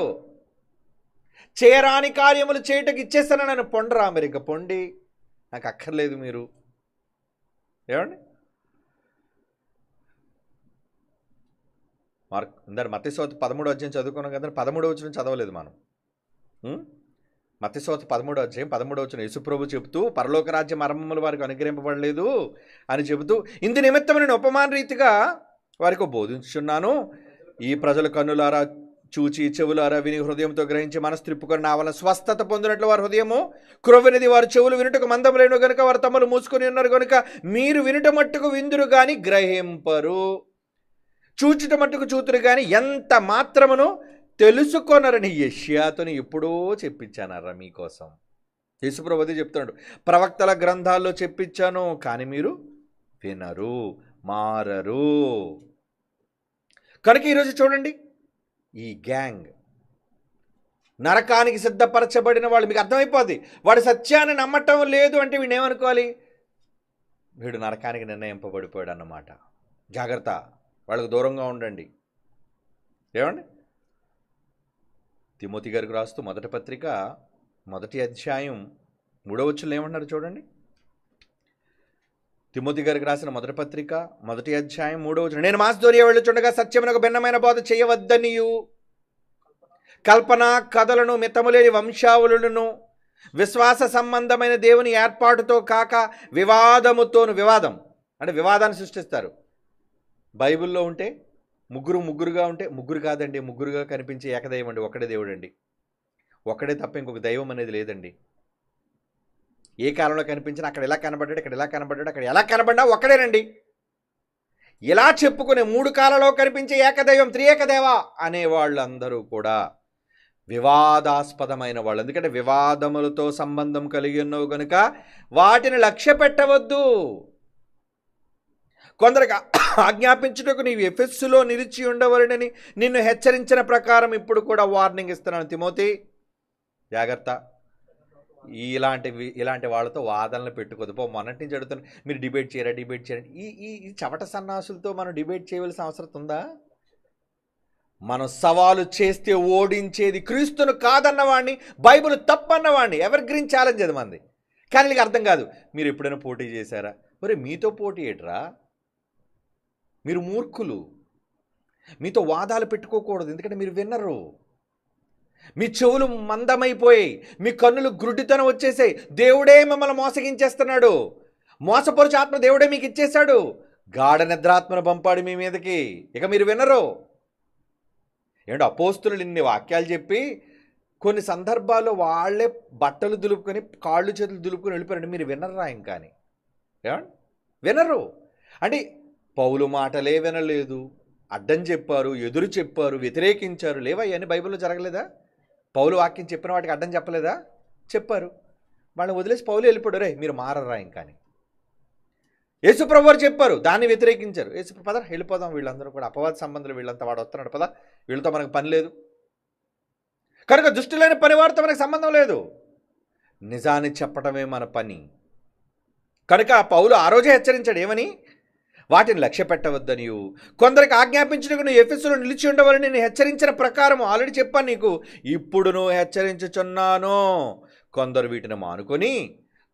చేయరాని కార్యములు చేయటకు ఇచ్చేస్తాను నన్ను, పొండరా మీరు, ఇక పొండి, నాకు అక్కర్లేదు మీరు. ఏమండి, మత్తయి సువార్త 13వ అధ్యాయం చదువుకున్నాం కదా, 13వ వచనం చదవలేదు మనం. మత్తయి సువార్త 13వ అధ్యాయం 13వ వచనం యేసుప్రభు చెబుతూ పరలోక రాజ్య మర్మములు వారికి అనుగ్రహింపబడలేదు అని చెబుతూ, ఇందు నిమిత్తం నేను ఉపమాన రీతిగా వారికి బోధించుచున్నాను. ఈ ప్రజల కన్నులారా చూచి చెవులారా విని హృదయంతో గ్రహించి మనసు త్రిప్పుకొని నా వలన స్వస్థత పొందినట్లు వారి హృదయము క్రొవ్వినది, వారు చెవులు వినుటకు మందం లేను గనుక వారు తమలు మూసుకొని ఉన్నారు కనుక మీరు వినుట మట్టుకు విందురు కానీ గ్రహింపరు, చూచుట మట్టుకు చూతురు కానీ ఎంత మాత్రమును తెలుసుకొనరని యెషయాతోని ఎప్పుడో చెప్పించానరా మీకోసం. యేసుప్రభు అదే చెప్తున్నాడు, ప్రవక్తల గ్రంథాల్లో చెప్పించాను కానీ మీరు వినరు, మారరు. కనుక ఈరోజు చూడండి, ఈ గ్యాంగ్ నరకానికి సిద్ధపరచబడిన వాళ్ళు, మీకు అర్థమైపోద్ది. వాడు సత్యాన్ని నమ్మటం లేదు అంటే వీడు ఏమనుకోవాలి, వీడు నరకానికి నిర్ణయింపబడిపోయాడు అన్నమాట. జాగ్రత్త, వాళ్ళకు దూరంగా ఉండండి. ఏమండి, తిమోతి గారికి రాస్తూ మొదటి పత్రిక 1వ అధ్యాయం 3వ వచనంలో ఏమన్నారు చూడండి. తిమోతి గారికి రాసిన మొదటి పత్రిక 1వ అధ్యాయం 3వ వచనం, నేను మాసిదోనియ వెళ్ళుచుండగా సత్యమునకు భిన్నమైన బోధ చేయవద్దనియు కల్పన కథలను మితములేని వంశావళులను విశ్వాస సంబంధమైన దేవుని ఏర్పాటుతో కాక వివాదముతోను, వివాదం అంటే వివాదాన్ని సృష్టిస్తారు. బైబిల్లో ఉంటే ముగ్గురుగా ఉంటే, ముగ్గురు కాదండి, ముగ్గురుగా కనిపించే ఏకదైవం అండి, ఒక్కడే దేవుడు అండి, ఒక్కడే తప్ప ఇంకొక దైవం అనేది లేదండి. ఏ కాలంలో కనిపించినా అక్కడ ఎలా కనబడ్డాడు, ఇక్కడ ఎలా కనబడ్డాడు, అక్కడ ఎలా కనబడ్డా ఒక్కడేనండి. ఇలా చెప్పుకునే 3 కాలంలో కనిపించే ఏకదైవం, త్రియేకదేవ అనే వాళ్ళందరూ కూడా వివాదాస్పదమైన వాళ్ళు. ఎందుకంటే వివాదములతో సంబంధం కలిగి ఉన్నావు కనుక వాటిని లక్ష్య పెట్టవద్దు. కొందరికి ఆజ్ఞాపించుటకు నీవు ఎఫెస్సులో నిలిచి ఉండవలనని నిన్ను హెచ్చరించిన ప్రకారం ఇప్పుడు కూడా వార్నింగ్ ఇస్తున్నాను. తిమోతి జాగ్రత్త, ఇలాంటి వాళ్ళతో వాదనలు పెట్టుకోదు. మొన్నటి నుంచి అడుగుతాను, మీరు డిబేట్ చేయరా. ఈ చవట సన్నాసులతో మనం డిబేట్ చేయవలసిన అవసరం ఉందా? మనం సవాలు చేస్తే ఓడించేది క్రీస్తును కాదన్నవాడిని, బైబిల్ తప్పన్నవాడిని. ఎవరి గ్రీన్ ఛాలెంజ్ అది మంది. కానీ నీకు అర్థం కాదు. మీరు ఎప్పుడైనా పోటీ చేశారా? మరి మీతో పోటీ ఏట్రా, మీరు మూర్ఖులు. మీతో వాదాలు పెట్టుకోకూడదు, ఎందుకంటే మీరు విన్నరు. మీ చెవులు మందమైపోయాయి, మీ కన్నులు గుడ్డితనం వచ్చేసాయి. దేవుడే మిమ్మల్ని మోసగించేస్తున్నాడు. మోసపరుచు ఆత్మ దేవుడే మీకు ఇచ్చేశాడు. గాఢ నిద్రాత్మను పంపాడు మీ మీదకి. ఇక మీరు వినరు. ఏంటో అపోస్తులు ఇన్ని వాక్యాలు చెప్పి కొన్ని సందర్భాల్లో వాళ్ళే బట్టలు దులుపుకొని కాళ్ళు చేతులు దులుపుకొని వెళ్ళిపోయారండి. మీరు వినరా ఇంకా అని? ఏమండి, వినరు. అంటే పౌలు మాటలే వినలేదు, అడ్డం చెప్పారు, ఎదురు చెప్పారు, వ్యతిరేకించారు. లేవా ఇవన్నీ బైబిల్లో జరగలేదా? పౌలు వాక్యం చెప్పిన వాటికి అడ్డం చెప్పలేదా? చెప్పారు. వాళ్ళని వదిలేసి పౌలు వెళ్ళిపోయాడు. రే మీరు మారరా ఇంకా అని. యేసుప్రభు వారు చెప్పారు, దాన్ని వ్యతిరేకించారు. యేసుప్రభు పద వెళ్ళిపోదాం, వీళ్ళందరూ కూడా అపవాద సంబంధాలు, వీళ్ళంతా వాడు వస్తున్నాడు, పద వీళ్ళతో మనకు పని లేదు. కనుక దుష్టులైన పని వారితో మనకు సంబంధం లేదు, నిజాన్ని చెప్పటమే మన పని. కనుక పౌలు ఆ రోజే హెచ్చరించాడు, ఏమని? వాటిని లక్ష్య పెట్టవద్దనియు కొందరికి ఆజ్ఞాపించుటకు నువ్వు ఎఫెసులో నిలిచి ఉండవాలని నేను హెచ్చరించిన ప్రకారం ఆల్రెడీ చెప్పాను నీకు, ఇప్పుడు నువ్వు హెచ్చరించుచున్నాను. కొందరు వీటిని మానుకొని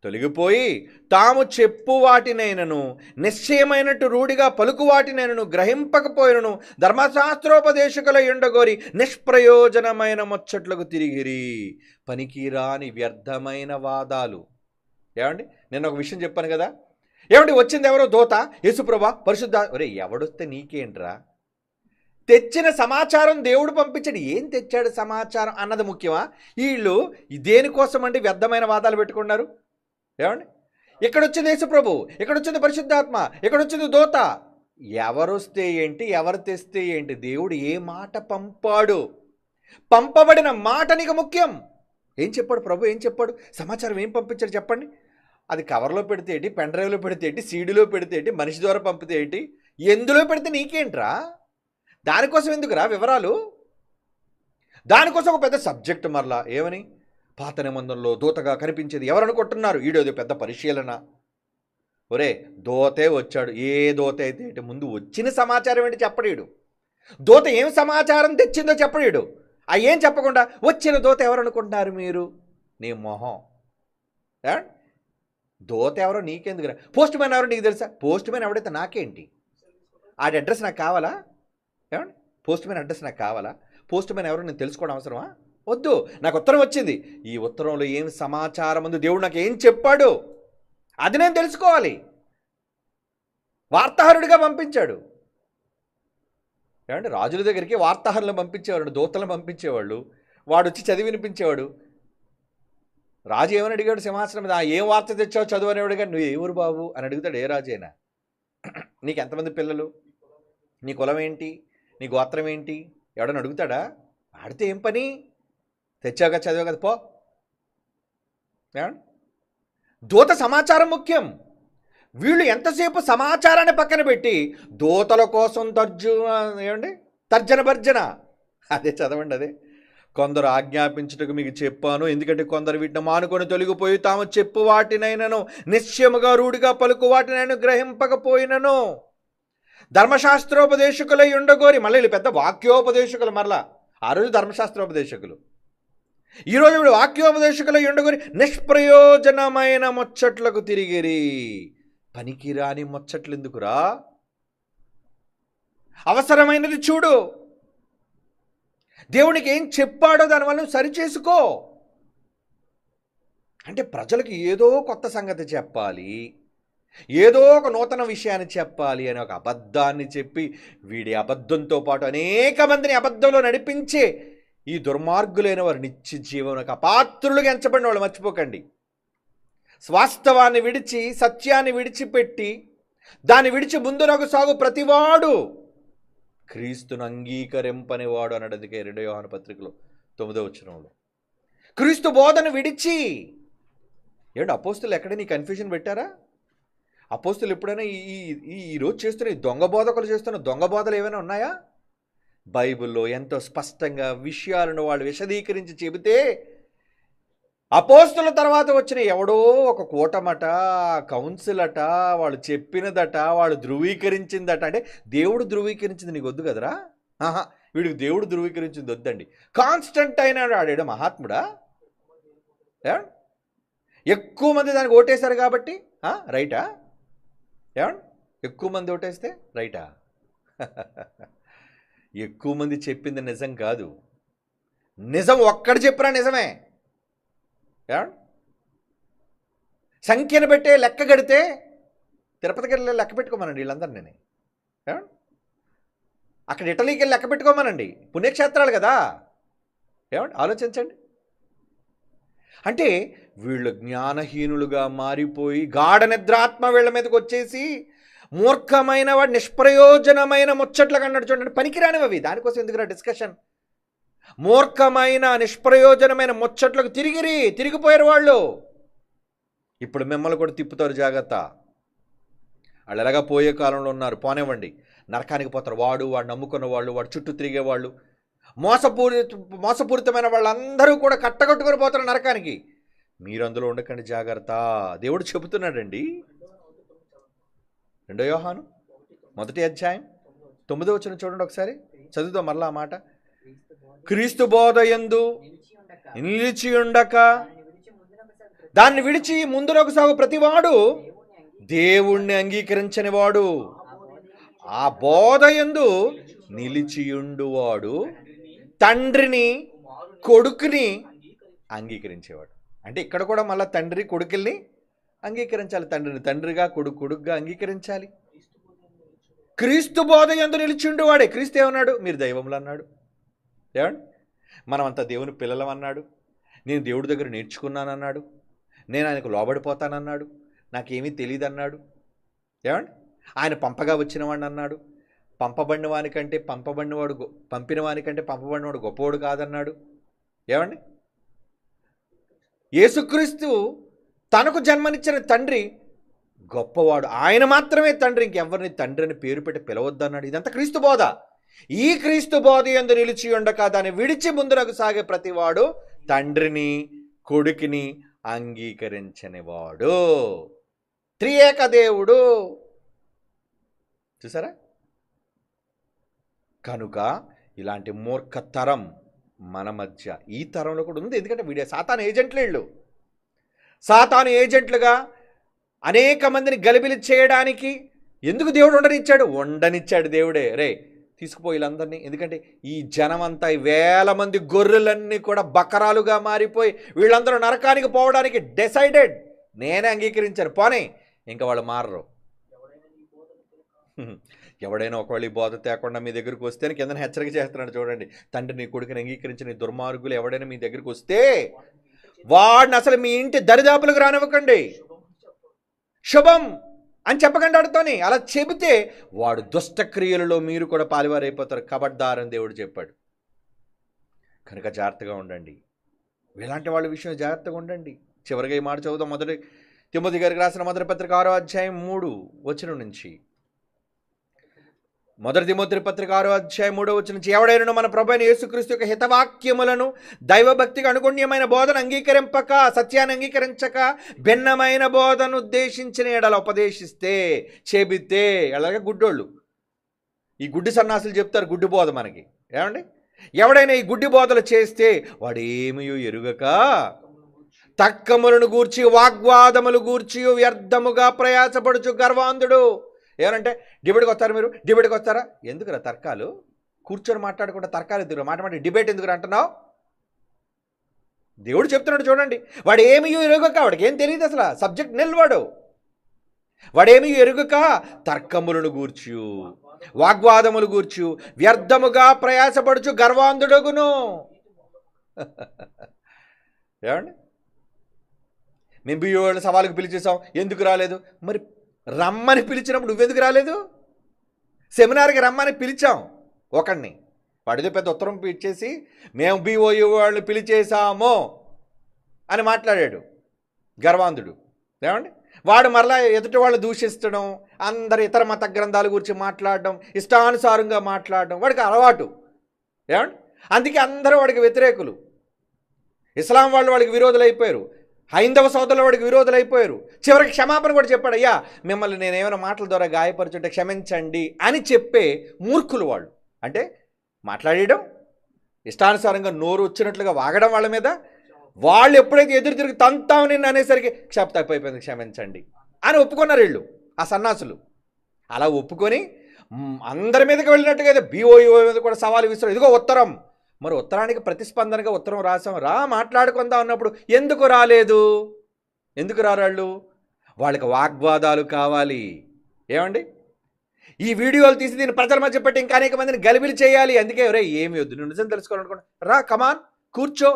తొలగిపోయి తాము చెప్పు వాటినైనను నిశ్చయమైనట్టు రూఢిగా పలుకు వాటినైనను గ్రహింపకపోయినను ధర్మశాస్త్రోపదేశకులై ఉండగోరి నిష్ప్రయోజనమైన ముచ్చట్లకు తిరిగిరి. పనికిరాని వ్యర్థమైన వాదాలు. ఏమండి, నేను ఒక విషయం చెప్పాను కదా, ఏమండి వచ్చింది ఎవరో దూత, యేసుప్రభా, పరిశుద్ధ. ఒరే ఎవడొస్తే నీకేంట్రా? తెచ్చిన సమాచారం దేవుడు పంపించాడు. ఏం తెచ్చాడు సమాచారం అన్నది ముఖ్యమా? వీళ్ళు దేనికోసం అండి వ్యర్థమైన వాదాలు పెట్టుకున్నారు? ఏమండి, ఎక్కడొచ్చింది యేసుప్రభు, ఎక్కడొచ్చింది పరిశుద్ధాత్మ, ఎక్కడొచ్చింది దూత? ఎవరొస్తే ఏంటి, ఎవరు తెస్తే ఏంటి? దేవుడు ఏ మాట పంపాడు, పంపబడిన మాట నీకు ముఖ్యం. ఏం చెప్పాడు ప్రభు, ఏం చెప్పాడు, సమాచారం ఏం పంపించాడు చెప్పండి. అది కవర్లో పెడితే ఏంటి, పెన్ డ్రైవ్లో పెడితే ఏంటి, సీడీలో పెడితే ఏంటి, మనిషి ద్వారా పంపితే ఏంటి, ఎందులో పెడితే నీకేంట్రా? దానికోసం ఎందుకురా వివరాలు? దానికోసం ఒక పెద్ద సబ్జెక్ట్. మరలా ఏమని? పాత నిబంధనలో దూతగా కనిపించేది ఎవరు అనుకుంటున్నారు? ఈడేదో పెద్ద పరిశీలన. ఒరే దూతే వచ్చాడు, ఏ దూత అయితే ఏంటి, ముందు వచ్చిన సమాచారం ఏంటి చెప్పడీడు. దూత ఏం సమాచారం తెచ్చిందో చెప్పడీడు. ఏం చెప్పకుండా వచ్చిన దూత ఎవరు అనుకుంటున్నారు మీరు? నీ మొహం. దూత ఎవరో నీకెందుకురా? పోస్ట్ మ్యాన్ ఎవరో నీకు తెలుసా? పోస్ట్ మ్యాన్ ఎవడైతే నాకేంటి? ఆడి అడ్రస్ నాకు కావాలా? ఏమండి, పోస్ట్ మ్యాన్ అడ్రస్ నాకు కావాలా? పోస్ట్ మ్యాన్ ఎవరో నేను తెలుసుకోవడం అవసరమా? వద్దు. నాకు ఉత్తరం వచ్చింది, ఈ ఉత్తరంలో ఏం సమాచారం ఉంది, దేవుడు నాకు ఏం చెప్పాడు అది నేను తెలుసుకోవాలి. వార్తాహరుడిగా పంపించాడు. ఏమంటే రాజుల దగ్గరికి వార్తాహరులను పంపించేవాడు, దూతలను పంపించేవాళ్ళు, వాడు వచ్చి చదివి వినిపించేవాడు. రాజు ఏమని అడిగాడు సింహాసనం మీద, ఏం వార్త తెచ్చావు చదువు అనేవాడు. కానీ నువ్వు ఏ ఊరు బాబు అని అడుగుతాడు ఏ రాజు అయినా. నీకు ఎంతమంది పిల్లలు, నీ కులం ఏంటి, నీ గోత్రం ఏంటి ఎవడని అడుగుతాడా? ఆడితే ఏం పని, తెచ్చావు కదా చదివా కదా పో. దూత సమాచారం ముఖ్యం. వీళ్ళు ఎంతసేపు సమాచారాన్ని పక్కన పెట్టి దూతల కోసం తర్జన భర్జన. అదే చదవండి, అదే కొందరు ఆజ్ఞాపించుటకు మీకు చెప్పాను, ఎందుకంటే కొందరు వీటిని మానుకొని తొలగిపోయి తాము చెప్పు వాటినైనను నిశ్చయముగా రూఢిగా పలుకు వాటినైనా గ్రహింపకపోయినను ధర్మశాస్త్రోపదేశకులై ఉండగోరి. మళ్ళీ వీళ్ళు పెద్ద వాక్యోపదేశకులు. మరలా ఆ రోజు ధర్మశాస్త్రోపదేశకులు, ఈరోజు వీడు వాక్యోపదేశకులై ఉండగోరి నిష్ప్రయోజనమైన ముచ్చట్లకు తిరిగిరి. పనికిరాని ముచ్చట్లు ఎందుకురా, అవసరమైనది చూడు. దేవునికి ఏం చెప్పాడో దానివల్ల సరిచేసుకో. అంటే ప్రజలకు ఏదో కొత్త సంగతి చెప్పాలి, ఏదో ఒక నూతన విషయాన్ని చెప్పాలి అని ఒక అబద్ధాన్ని చెప్పి వీడి అబద్ధంతో పాటు అనేక మందిని అబద్ధంలో నడిపించే ఈ దుర్మార్గులైన వారు నిత్య జీవనకు అపాత్రులుగా ఎంచబడిన వాళ్ళు మర్చిపోకండి. వాస్తవాన్ని విడిచి సత్యాన్ని విడిచిపెట్టి దాన్ని విడిచి ముందునకు సాగు ప్రతివాడు క్రీస్తును అంగీకరింపనివాడు అన్నాడు. అందుకే 2 యోహాను పత్రికలో 9వ వచనంలో క్రీస్తు బోధను విడిచి. ఏమంటే అపోస్తులు ఎక్కడ నీ కన్ఫ్యూజన్ పెట్టారా? అపోస్తులు ఎప్పుడైనా ఈరోజు చేస్తున్న ఈ దొంగ బోధకులు చేస్తున్న దొంగ బోధలు ఏమైనా ఉన్నాయా? బైబిల్లో ఎంతో స్పష్టంగా విషయాలను వాళ్ళు విశదీకరించి చెబితే అపోస్తుల తర్వాత వచ్చిన ఎవడో ఒక కూటమట, కౌన్సిల్ అట, వాళ్ళు చెప్పినదట, వాళ్ళు ధృవీకరించిందట. అంటే దేవుడు ధృవీకరించింది నీకు వద్దు కదరా? వీడికి దేవుడు ధృవీకరించింది వద్దండి. కాన్స్టెంట్ అయినాడు ఆడాడు మహాత్ముడా. ఎక్కువ మంది దానికి ఓటేశారు కాబట్టి రైటా? ఎక్కువ మంది ఓటేస్తే రైటా? ఎక్కువ మంది చెప్పింది నిజం కాదు, నిజం ఒక్కడు చెప్పినా నిజమే. సంఖ్యను పెట్టే లెక్క కడితే తిరుపతికి వెళ్ళి లెక్క పెట్టుకోమనండి వీళ్ళందరినీ. అక్కడ ఇటలీకి వెళ్ళి లెక్క పెట్టుకోమనండి, పుణ్యక్షేత్రాలు కదా. ఆలోచించండి. అంటే వీళ్ళు జ్ఞానహీనులుగా మారిపోయి గాఢ నిద్రాత్మ వీళ్ళ మీదకి వచ్చేసి మూర్ఖమైన వాడు నిష్ప్రయోజనమైన ముచ్చట్లకు అన్నాడు చూడండి. పనికిరానివి అవి, దానికోసం ఎందుకురా డిస్కషన్. మూర్ఖమైన నిష్ప్రయోజనమైన ముచ్చట్లకు తిరిగిపోయారు వాళ్ళు. ఇప్పుడు మిమ్మల్ని కూడా తిప్పుతారు, జాగ్రత్త. వాళ్ళు ఎలాగా పోయే కాలంలో ఉన్నారు, పోనివ్వండి, నరకానికి పోతారు. వాడు నమ్ముకున్న వాళ్ళు, వాడు చుట్టూ తిరిగేవాళ్ళు, మోసపూరితమైన వాళ్ళందరూ కూడా కట్టగట్టుకొని పోతారు నరకానికి. మీరు అందులో ఉండకండి, జాగ్రత్త. దేవుడు చెబుతున్నాడండి. 2 యోహాను 1వ అధ్యాయం 9వ వచనం చూడండి ఒకసారి, చదువుదాం మరలా ఆ మాట. క్రీస్తు బోధయందు నిలిచి ఉండక దాన్ని విడిచి ముందునకు సాగు ప్రతివాడు దేవుణ్ణి అంగీకరించని వాడు. ఆ బోధయందు నిలిచియుండువాడు తండ్రిని కొడుకుని అంగీకరించేవాడు. అంటే ఇక్కడ కూడా మళ్ళీ తండ్రి కొడుకుల్ని అంగీకరించాలి, తండ్రిని తండ్రిగా కొడుకుగా అంగీకరించాలి. క్రీస్తు బోధయందు నిలిచిండువాడే. క్రీస్తు ఏమన్నాడు? మీరు దైవములు అన్నాడు. ఏమండి, మనమంతా దేవుని పిల్లలం అన్నాడు. నేను దేవుడి దగ్గర నేర్చుకున్నానన్నాడు. నేను ఆయనకు లోబడిపోతానన్నాడు. నాకేమీ తెలియదు అన్నాడు. ఏమండి, ఆయన పంపగా వచ్చిన వాడిని అన్నాడు. పంపిన వానికంటే పంపబడినవాడు గొప్పవాడు కాదన్నాడు. ఏమండి, యేసుక్రీస్తు తనకు జన్మనిచ్చిన తండ్రి గొప్పవాడు, ఆయన మాత్రమే తండ్రి, ఇంకెవరిని తండ్రి అని పేరు పెట్టి పిలవద్దన్నాడు. ఇదంతా క్రీస్తు బోధ. ఈ క్రీస్తు బోధ యందు నిలిచి ఉండక దాన్ని విడిచి ముందునకు సాగే ప్రతివాడు తండ్రిని కొడుకుని అంగీకరించని వాడు. త్రియేక దేవుడు. చూసారా? కనుక ఇలాంటి మూర్ఖతరం మన మధ్య ఈ తరంలో కూడా ఉంది. ఎందుకంటే సాతాను ఏజెంట్లు వీళ్ళు. సాతాను ఏజెంట్లుగా అనేక మందిని గలిబిలి చేయడానికి ఎందుకు దేవుడు ఉండనిచ్చాడు దేవుడే. రే తీసుకుపోయి వీళ్ళందరినీ. ఎందుకంటే ఈ జనమంతా, ఈ వేల మంది గొర్రెలన్నీ కూడా బకరాలుగా మారిపోయి వీళ్ళందరూ నరకానికి పోవడానికి డిసైడెడ్. నేనే అంగీకరించాను, పోనీ ఇంకా వాళ్ళు మారరు. ఎవడైనా ఒకవేళ ఈ బోధ తేకుండా మీ దగ్గరికి వస్తే కింద హెచ్చరిక చేస్తున్నాడు చూడండి. తండ్రి నీ కొడుకుని అంగీకరించిన నీ దుర్మార్గులు ఎవడైనా మీ దగ్గరికి వస్తే వాడిని అసలు మీ ఇంటి దరిదాపులకు రానివ్వకండి, శుభం అని చెప్పకండి వాడితోని. అలా చెబితే వాడు దుష్టక్రియలలో మీరు కూడా పాలివారైపోతారు, కబడ్దారని దేవుడు చెప్పాడు. కనుక జాగ్రత్తగా ఉండండి, ఇలాంటి వాళ్ళ విషయం జాగ్రత్తగా ఉండండి. చివరిగా ఈ మాట చదువుదాం. మొదటి తిమోతి గారికి రాసిన మొదటి పత్రిక 6వ అధ్యాయం 3 వచనం నుంచి. మొదటి తిమోతి పత్రిక 6వ అధ్యాయం 3వ వచనం నుంచి, ఎవడైనా మన ప్రభు అయిన యేసుక్రీస్తు యొక్క హితవాక్యములను దైవభక్తికి అనుగుణ్యమైన బోధన అంగీకరింపక, సత్యాన్ని అంగీకరించక భిన్నమైన బోధను ఉద్దేశించిన ఎడల ఉపదేశిస్తే, చెబితే, అలాగే గుడ్డోళ్ళు, ఈ గుడ్డి సన్నాసులు చెప్తారు గుడ్డి బోధ మనకి. ఏమండి, ఎవడైనా ఈ గుడ్డి బోధలు చేస్తే వాడు ఏమయో ఎరుగక తర్కములను గూర్చి వాగ్వాదములు గూర్చి వ్యర్థముగా ప్రయాసపడుచు గర్వాంధుడు. ఏమంటే డిబేట్కి వస్తారు, మీరు డిబేట్కి వస్తారా? ఎందుకురా తర్కాలు? కూర్చొని మాట్లాడకుండా తర్కాలు ఎందుకు? మాట డిబేట్ ఎందుకు అంటున్నావు? దేవుడు చెప్తున్నాడు చూడండి, వాడు ఏమీ ఎరుగక, వాడికి ఏం తెలియదు అసలు, సబ్జెక్ట్ నిల్వాడు. వాడేమీ ఎరుగక తర్కములను గూర్చి వాగ్వాదములు గూర్చి వ్యర్థముగా ప్రయాసపడుచు గర్వాంధుడగును. ఏమండి, మేము బియ్యోళ్ళ సవాలుకు పిలిచేసాం, ఎందుకు రాలేదు? మరి రమ్మని పిలిచినప్పుడు నువ్వెందుకు రాలేదు? సెమినార్కి రమ్మని పిలిచాం ఒకడిని, వాడితో పెద్ద ఉత్తరం ఇచ్చేసి మేము బిఓయూ వాళ్ళని పిలిచేసాము అని మాట్లాడాడు గర్వాంధుడు. ఏమండి, వాడు మరలా ఎదుటి వాళ్ళు దూషించడం, అందరు ఇతర మత గ్రంథాల గురించి మాట్లాడడం, ఇష్టానుసారంగా మాట్లాడడం వాడికి అలవాటు. ఏమండి, అందుకే అందరూ వాడికి వ్యతిరేకులు. ఇస్లాం వాళ్ళు వాడికి విరోధులు అయిపోయారు, హైందవ సోదరులు వాడికి విరోధులు అయిపోయారు. చివరికి క్షమాపణ కూడా చెప్పాడు, అయ్యా మిమ్మల్ని నేనేమైనా మాటల ద్వారా గాయపరుచుంటే క్షమించండి అని చెప్పే మూర్ఖులు వాళ్ళు. అంటే మాట్లాడడం, ఇష్టానుసారంగా నోరు వచ్చినట్లుగా వాగడం వాళ్ళ మీద. వాళ్ళు ఎప్పుడైతే ఎదురు తిరిగి తంతావు నిన్ను అనేసరికి తప్పైపోయింది క్షమించండి అని ఒప్పుకున్నారు వీళ్ళు, ఆ సన్నాసులు. అలా ఒప్పుకొని అందరి మీదకి వెళ్ళినట్టుగా అయితే బిఓయూ మీద కూడా సవాలు విసిరారు. ఇదిగో ఉత్తరం, మరి ఉత్తరానికి ప్రతిస్పందనగా ఉత్తరం రాసాం, రా మాట్లాడుకుందాం అన్నప్పుడు ఎందుకు రాలేదు? ఎందుకు రారాళ్ళు? వాళ్ళకి వాగ్వాదాలు కావాలి. ఏమండి, ఈ వీడియోలు తీసి దీన్ని ప్రజల మధ్య పెట్టి ఇంకా అనేక మందిని గలిబిలి చేయాలి. అందుకే రే ఏమి వద్దు, నువ్వు నిజం తెలుసుకోవాలనుకోండి, రా కమాన్ కూర్చో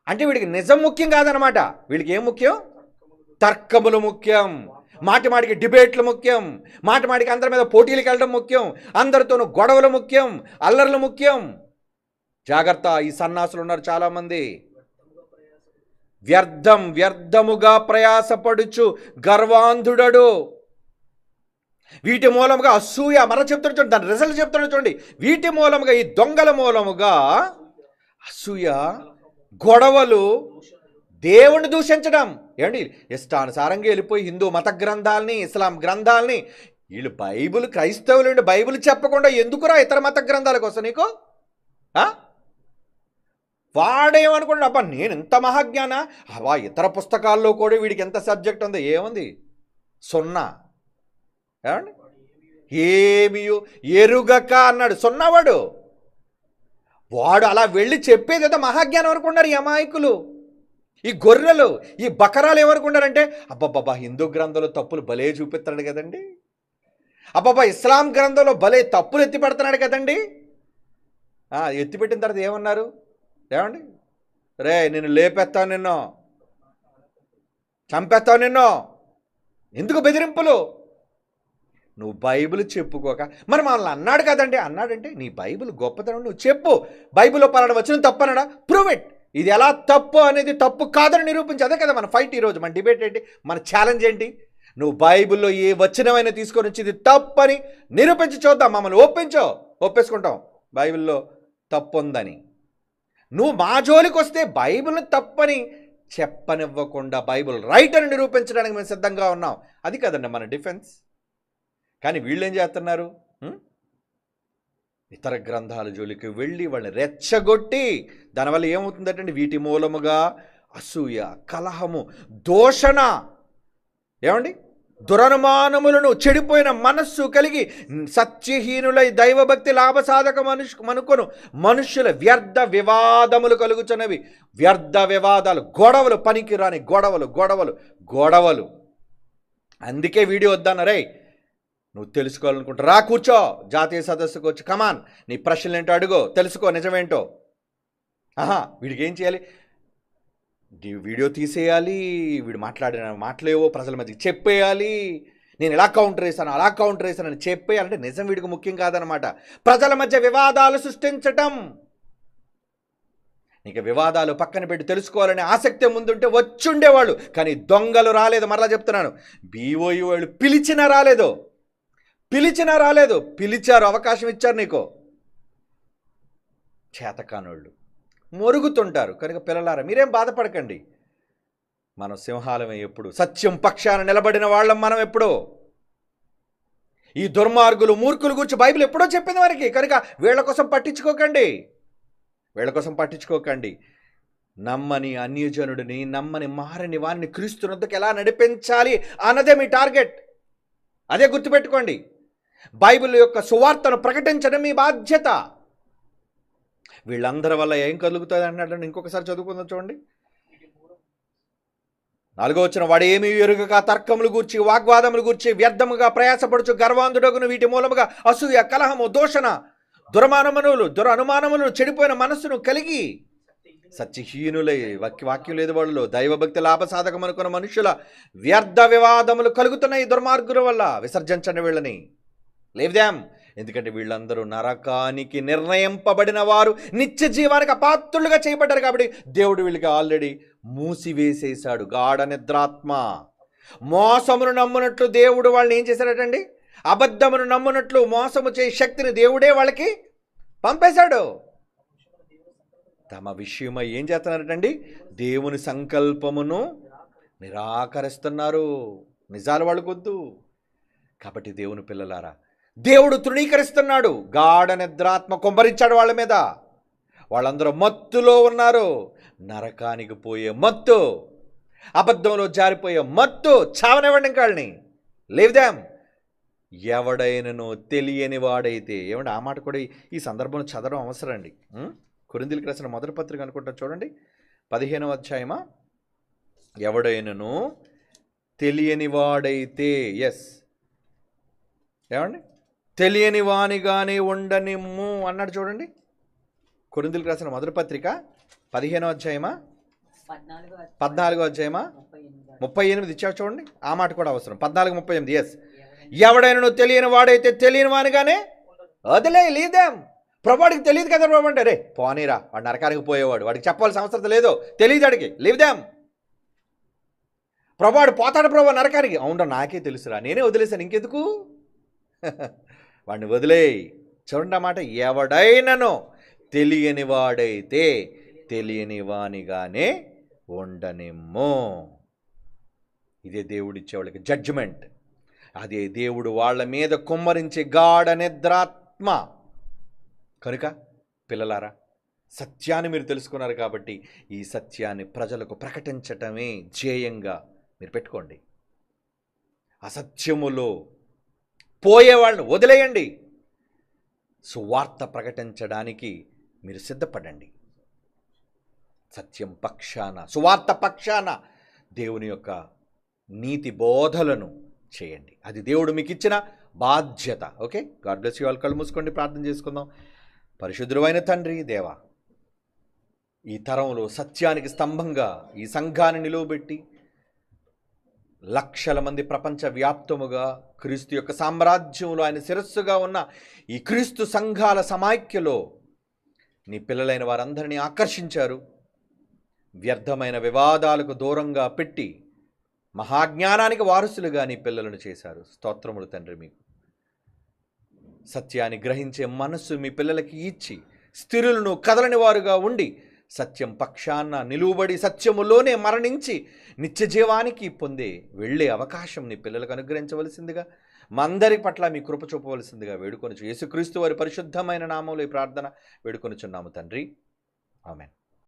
అంటే వీడికి నిజం ముఖ్యం కాదనమాట. వీళ్ళకి ఏం ముఖ్యం? తర్కములు ముఖ్యం, మాటిమాటికి డిబేట్లు ముఖ్యం, మాటిమాటికి అందరి మీద పోటీలకు వెళ్ళడం ముఖ్యం, అందరితోనూ గొడవలు ముఖ్యం, అల్లర్లు ముఖ్యం. జాగ్రత్త, ఈ సన్నాసులు ఉన్నారు చాలామంది. వ్యర్థముగా ప్రయాసపడుచు గర్వాంధుడడు. వీటి మూలముగా అసూయ, మర చెప్తున్నాడు చూడండి, దాని రిజల్ట్ చెప్తున్నాడు చూడండి. వీటి మూలముగా, ఈ దొంగల మూలముగా అసూయ, గొడవలు, దేవుణ్ణి దూషించడం. ఏమండి, ఇష్టానుసారంగా వెళ్ళిపోయి హిందూ మత గ్రంథాలని, ఇస్లాం గ్రంథాలని, వీళ్ళు బైబిల్, క్రైస్తవులు బైబిల్ చెప్పకుండా ఎందుకురా ఇతర మత గ్రంథాలకు వస్తా నీకు? వాడేమనుకున్నాడు, అబ్బా నేను ఇంత మహాజ్ఞాన, అవా ఇతర పుస్తకాల్లో కూడా వీడికి ఎంత సబ్జెక్ట్ ఉందో. ఏముంది? సున్నా. ఏమండి, ఏమీ ఎరుగక అన్నాడు, సున్నవాడు. వాడు అలా వెళ్ళి చెప్పేది ఏదో మహాజ్ఞానం అనుకున్నారు ఈ అమాయకులు, ఈ గొర్రెలు, ఈ బకరాలు. ఏమనుకున్నారంటే, అబ్బబ్బబ్బా హిందూ గ్రంథంలో తప్పులు భలే చూపిస్తున్నాడు కదండి, అబ్బబ్బా ఇస్లాం గ్రంథంలో భలే తప్పులు ఎత్తి పెడుతున్నాడు కదండి. ఎత్తిపెట్టిన తర్వాత ఏమన్నారు? ఏమండి, రే నిన్ను లేపేస్తావు, నిన్ను చంపేస్తావు, నిన్ను. ఎందుకు బెదిరింపులు? నువ్వు బైబిల్ చెప్పుకోక, మరి మనల్ని అన్నాడు కదండి. అన్నాడంటే నీ బైబిల్ గొప్పతనం నువ్వు చెప్పు. బైబిల్లో పలానా వచ్చిన తప్పు అన్నాడా? Prove it. ఇది ఎలా తప్పు అనేది తప్పు కాదని నిరూపించి. అదే కదా మన ఫైట్ ఈరోజు, మన డిబేట్ ఏంటి, మన ఛాలెంజ్ ఏంటి? నువ్వు బైబిల్లో ఏ వచనమైనా తీసుకొని వచ్చి ఇది తప్పు అని నిరూపించి చూద్దాం. మమ్మల్ని ఒప్పేసుకుంటాం బైబిల్లో తప్పు ఉందని. నువ్వు మా జోలికి వస్తే బైబిల్ని తప్పని చెప్పనివ్వకుండా బైబిల్ రైట్ అని నిరూపించడానికి మేము సిద్ధంగా ఉన్నాం. అది కదండి మన డిఫెన్స్. కానీ వీళ్ళు ఏం చేస్తున్నారు? ఇతర గ్రంథాల జోలికి వెళ్ళి వాళ్ళని రెచ్చగొట్టి, దానివల్ల ఏమవుతుందంటే వీటి మూలముగా అసూయ, కలహము, దూషణ, ఏమండి దురనుమానములను, చెడిపోయిన మనస్సు కలిగి సత్యహీనులై దైవభక్తి లాభసాధక మనుకొను మనుష్యుల వ్యర్థ వివాదములు కలుగుచున్నవి. వ్యర్థ వివాదాలు, గొడవలు, పనికిరాని గొడవలు. అందుకే వీడియో వద్దన్నారే. నువ్వు తెలుసుకోవాలనుకుంటా రా, కూర్చో, జాతీయ సదస్సుకు వచ్చి కమాన్, నీ ప్రశ్నలు ఏంటో అడుగో, తెలుసుకో నిజమేంటో. వీడికి ఏం చేయాలి? వీడియో తీసేయాలి, వీడు మాట్లాడిన మాటలేవో ప్రజల మధ్యకి చెప్పేయాలి, నేను ఎలా కౌంటర్ వేసాను అలా కౌంటర్ వేసానని చెప్పేయాలంటే నిజం వీడికి ముఖ్యం కాదనమాట. ప్రజల మధ్య వివాదాలు సృష్టించటం. ఇక వివాదాలు పక్కన పెట్టి తెలుసుకోవాలనే ఆసక్తి ముందుంటే వచ్చుండేవాళ్ళు, కానీ దొంగలు రాలేదు. మరలా చెప్తున్నాను, బీఓఈ వాళ్ళు పిలిచినా రాలేదు, పిలిచారు, అవకాశం ఇచ్చారు నీకు. చేతకానోళ్ళు మొరుగుతుంటారు. కనుక పిల్లలారా మీరేం బాధపడకండి, మనం సింహాలమే. ఎప్పుడు సత్యం పక్షాన నిలబడిన వాళ్ళం మనం. ఎప్పుడో ఈ దుర్మార్గులు మూర్ఖుల గురించి బైబిల్ ఎప్పుడో చెప్పింది వారికి. కనుక వీళ్ళ కోసం పట్టించుకోకండి. నమ్మని అన్యజనుడిని, నమ్మని మారని వారిని క్రీస్తునందుకు ఎలా నడిపించాలి అన్నదే మీ టార్గెట్. అదే గుర్తుపెట్టుకోండి. బైబిల్ యొక్క సువార్తను ప్రకటించడం మీ బాధ్యత. వీళ్ళందరి వల్ల ఏం కలుగుతుంది అన్నాడు. ఇంకొకసారి చదువుకుందాం చూడండి. 4వ వచనం, వాడు ఏమీ ఎరుగక తర్కములు గూర్చి వాగ్వాదములు గూర్చి వ్యర్థముగా ప్రయాసపడుచు గర్వాంధుడగును, వీటి మూలముగా అసూయ, కలహము, దూషణ, దురనుమానములు, చెడిపోయిన మనస్సును కలిగి సత్యహీనులై, వాక్యం లేదు వాళ్ళలో, దైవభక్తి లాభసాధకం అనుకున్న మనుషుల వ్యర్థ వివాదములు కలుగుతున్నాయి దుర్మార్గుల వల్ల. విసర్జించండి వీళ్ళని, లేవ్దాం. ఎందుకంటే వీళ్ళందరూ నరకానికి నిర్ణయింపబడిన వారు, నిత్య జీవానికి అపాత్రులుగా చేయబడ్డారు. కాబట్టి దేవుడు వీళ్ళకి ఆల్రెడీ మూసివేసేశాడు. గాఢ నిద్రాత్మ. మోసమును నమ్మునట్లు దేవుడు వాళ్ళని ఏం చేశాడటండి? అబద్ధమును నమ్మునట్లు మోసము చేసే శక్తిని దేవుడే వాళ్ళకి పంపేశాడు. తమ విషయమై ఏం చేస్తున్నారటండి? దేవుని సంకల్పమును నిరాకరిస్తున్నారు. నిజాలు వాళ్ళకొద్దు. కాబట్టి దేవుని పిల్లలారా, దేవుడు తృణీకరిస్తున్నాడు. గాఢ నిద్రాత్మ కొంబరించాడు వాళ్ళ మీద. వాళ్ళందరూ మత్తులో ఉన్నారు. నరకానికి పోయే మత్తు, అబద్ధంలో జారిపోయే మత్తు. చావనివ్వండి ఇంకాళ్ళని, లేవుదాం. ఎవడైనను తెలియని వాడైతే, ఏమంటే ఆ మాట కూడా ఈ సందర్భంలో చదవడం అవసరం అండి. కొరింథీయులకు రాసిన మొదటి పత్రిక అనుకుంటా చూడండి, 15వ అధ్యాయమా. ఎవడైనను తెలియని వాడైతే, ఏమండి, తెలియని వానిగానే ఉండనిమ్ము అన్నాడు చూడండి. కొరింథీయులకు రాసిన మొదటి పత్రిక 15వ అధ్యాయమా, 14వ అధ్యాయమా, 38 ఇచ్చావు చూడండి. ఆ మాట కూడా అవసరం. 14:38. ఎవడైనా తెలియని వాడైతే తెలియని వానిగానే వదిలే, లేదాం. ప్రభువాడికి తెలియదు కదా ప్రభు అంటే, రే పోనీరా, వాడు నరకానికి పోయేవాడు, వాడికి చెప్పాల్సిన అవసరం లేదు, తెలియదు అడిగి, లేవుదాం. ప్రభువాడు పోతాడు ప్రభు నరకానికి, అవును నాకే తెలుసురా, నేనే వదిలేశాను, ఇంకెందుకు? వాడిని వదిలేయి. చూడండి అన్నమాట. ఎవడైనను తెలియని వాడైతే తెలియని వానిగానే ఉండనిమ్ము. ఇదే దేవుడిచ్చే వాళ్ళకి జడ్జిమెంట్. అదే దేవుడు వాళ్ళ మీద కుమ్మరించే గాఢ నిద్రాత్మ. కనుక పిల్లలారా, సత్యాన్ని మీరు తెలుసుకున్నారు కాబట్టి ఈ సత్యాన్ని ప్రజలకు ప్రకటించటమే ధ్యేయంగా మీరు పెట్టుకోండి. అసత్యములో పోయేవాళ్ళని వదిలేయండి. సువార్త ప్రకటించడానికి మీరు సిద్ధపడండి. సత్యం పక్షాన, సువార్త పక్షాన దేవుని యొక్క నీతి బోధలను చేయండి. అది దేవుడు మీకు ఇచ్చిన బాధ్యత. Okay, God bless you all. కళ్ళు మూసుకోండి, ప్రార్థన చేసుకుందాం. పరిశుద్ధుడైన తండ్రి దేవా, ఈ తరంలో సత్యానికి స్తంభంగా ఈ సంఘాన్ని నిలువబెట్టి లక్షల మంది ప్రపంచవ్యాప్తముగా క్రీస్తు యొక్క సామ్రాజ్యంలో ఆయన శిరస్సుగా ఉన్న ఈ క్రీస్తు సంఘాల సమాఖ్యలో నీ పిల్లలైన వారందరినీ ఆకర్షించారు. వ్యర్థమైన వివాదాలకు దూరంగా పెట్టి మహాజ్ఞానానికి వారసులుగా నీ పిల్లలను చేశారు. స్తోత్రములు తండ్రి. మీకు సత్యాన్ని గ్రహించే మనస్సు మీ పిల్లలకి ఇచ్చి స్థిరులను కదలని వారుగా ఉండి సత్యం పక్షాన నిలువబడి సత్యములోనే మరణించి నిత్య జీవానికి పొందే వెళ్ళే అవకాశం నీ పిల్లలకు అనుగ్రహించవలసిందిగా, మా అందరి పట్ల మీ కృప చూపవలసిందిగా వేడుకొనుచు యేసుక్రీస్తు వారి పరిశుద్ధమైన నామములో ఈ ప్రార్థన వేడుకొనుచున్నాము తండ్రి. ఆమేన్.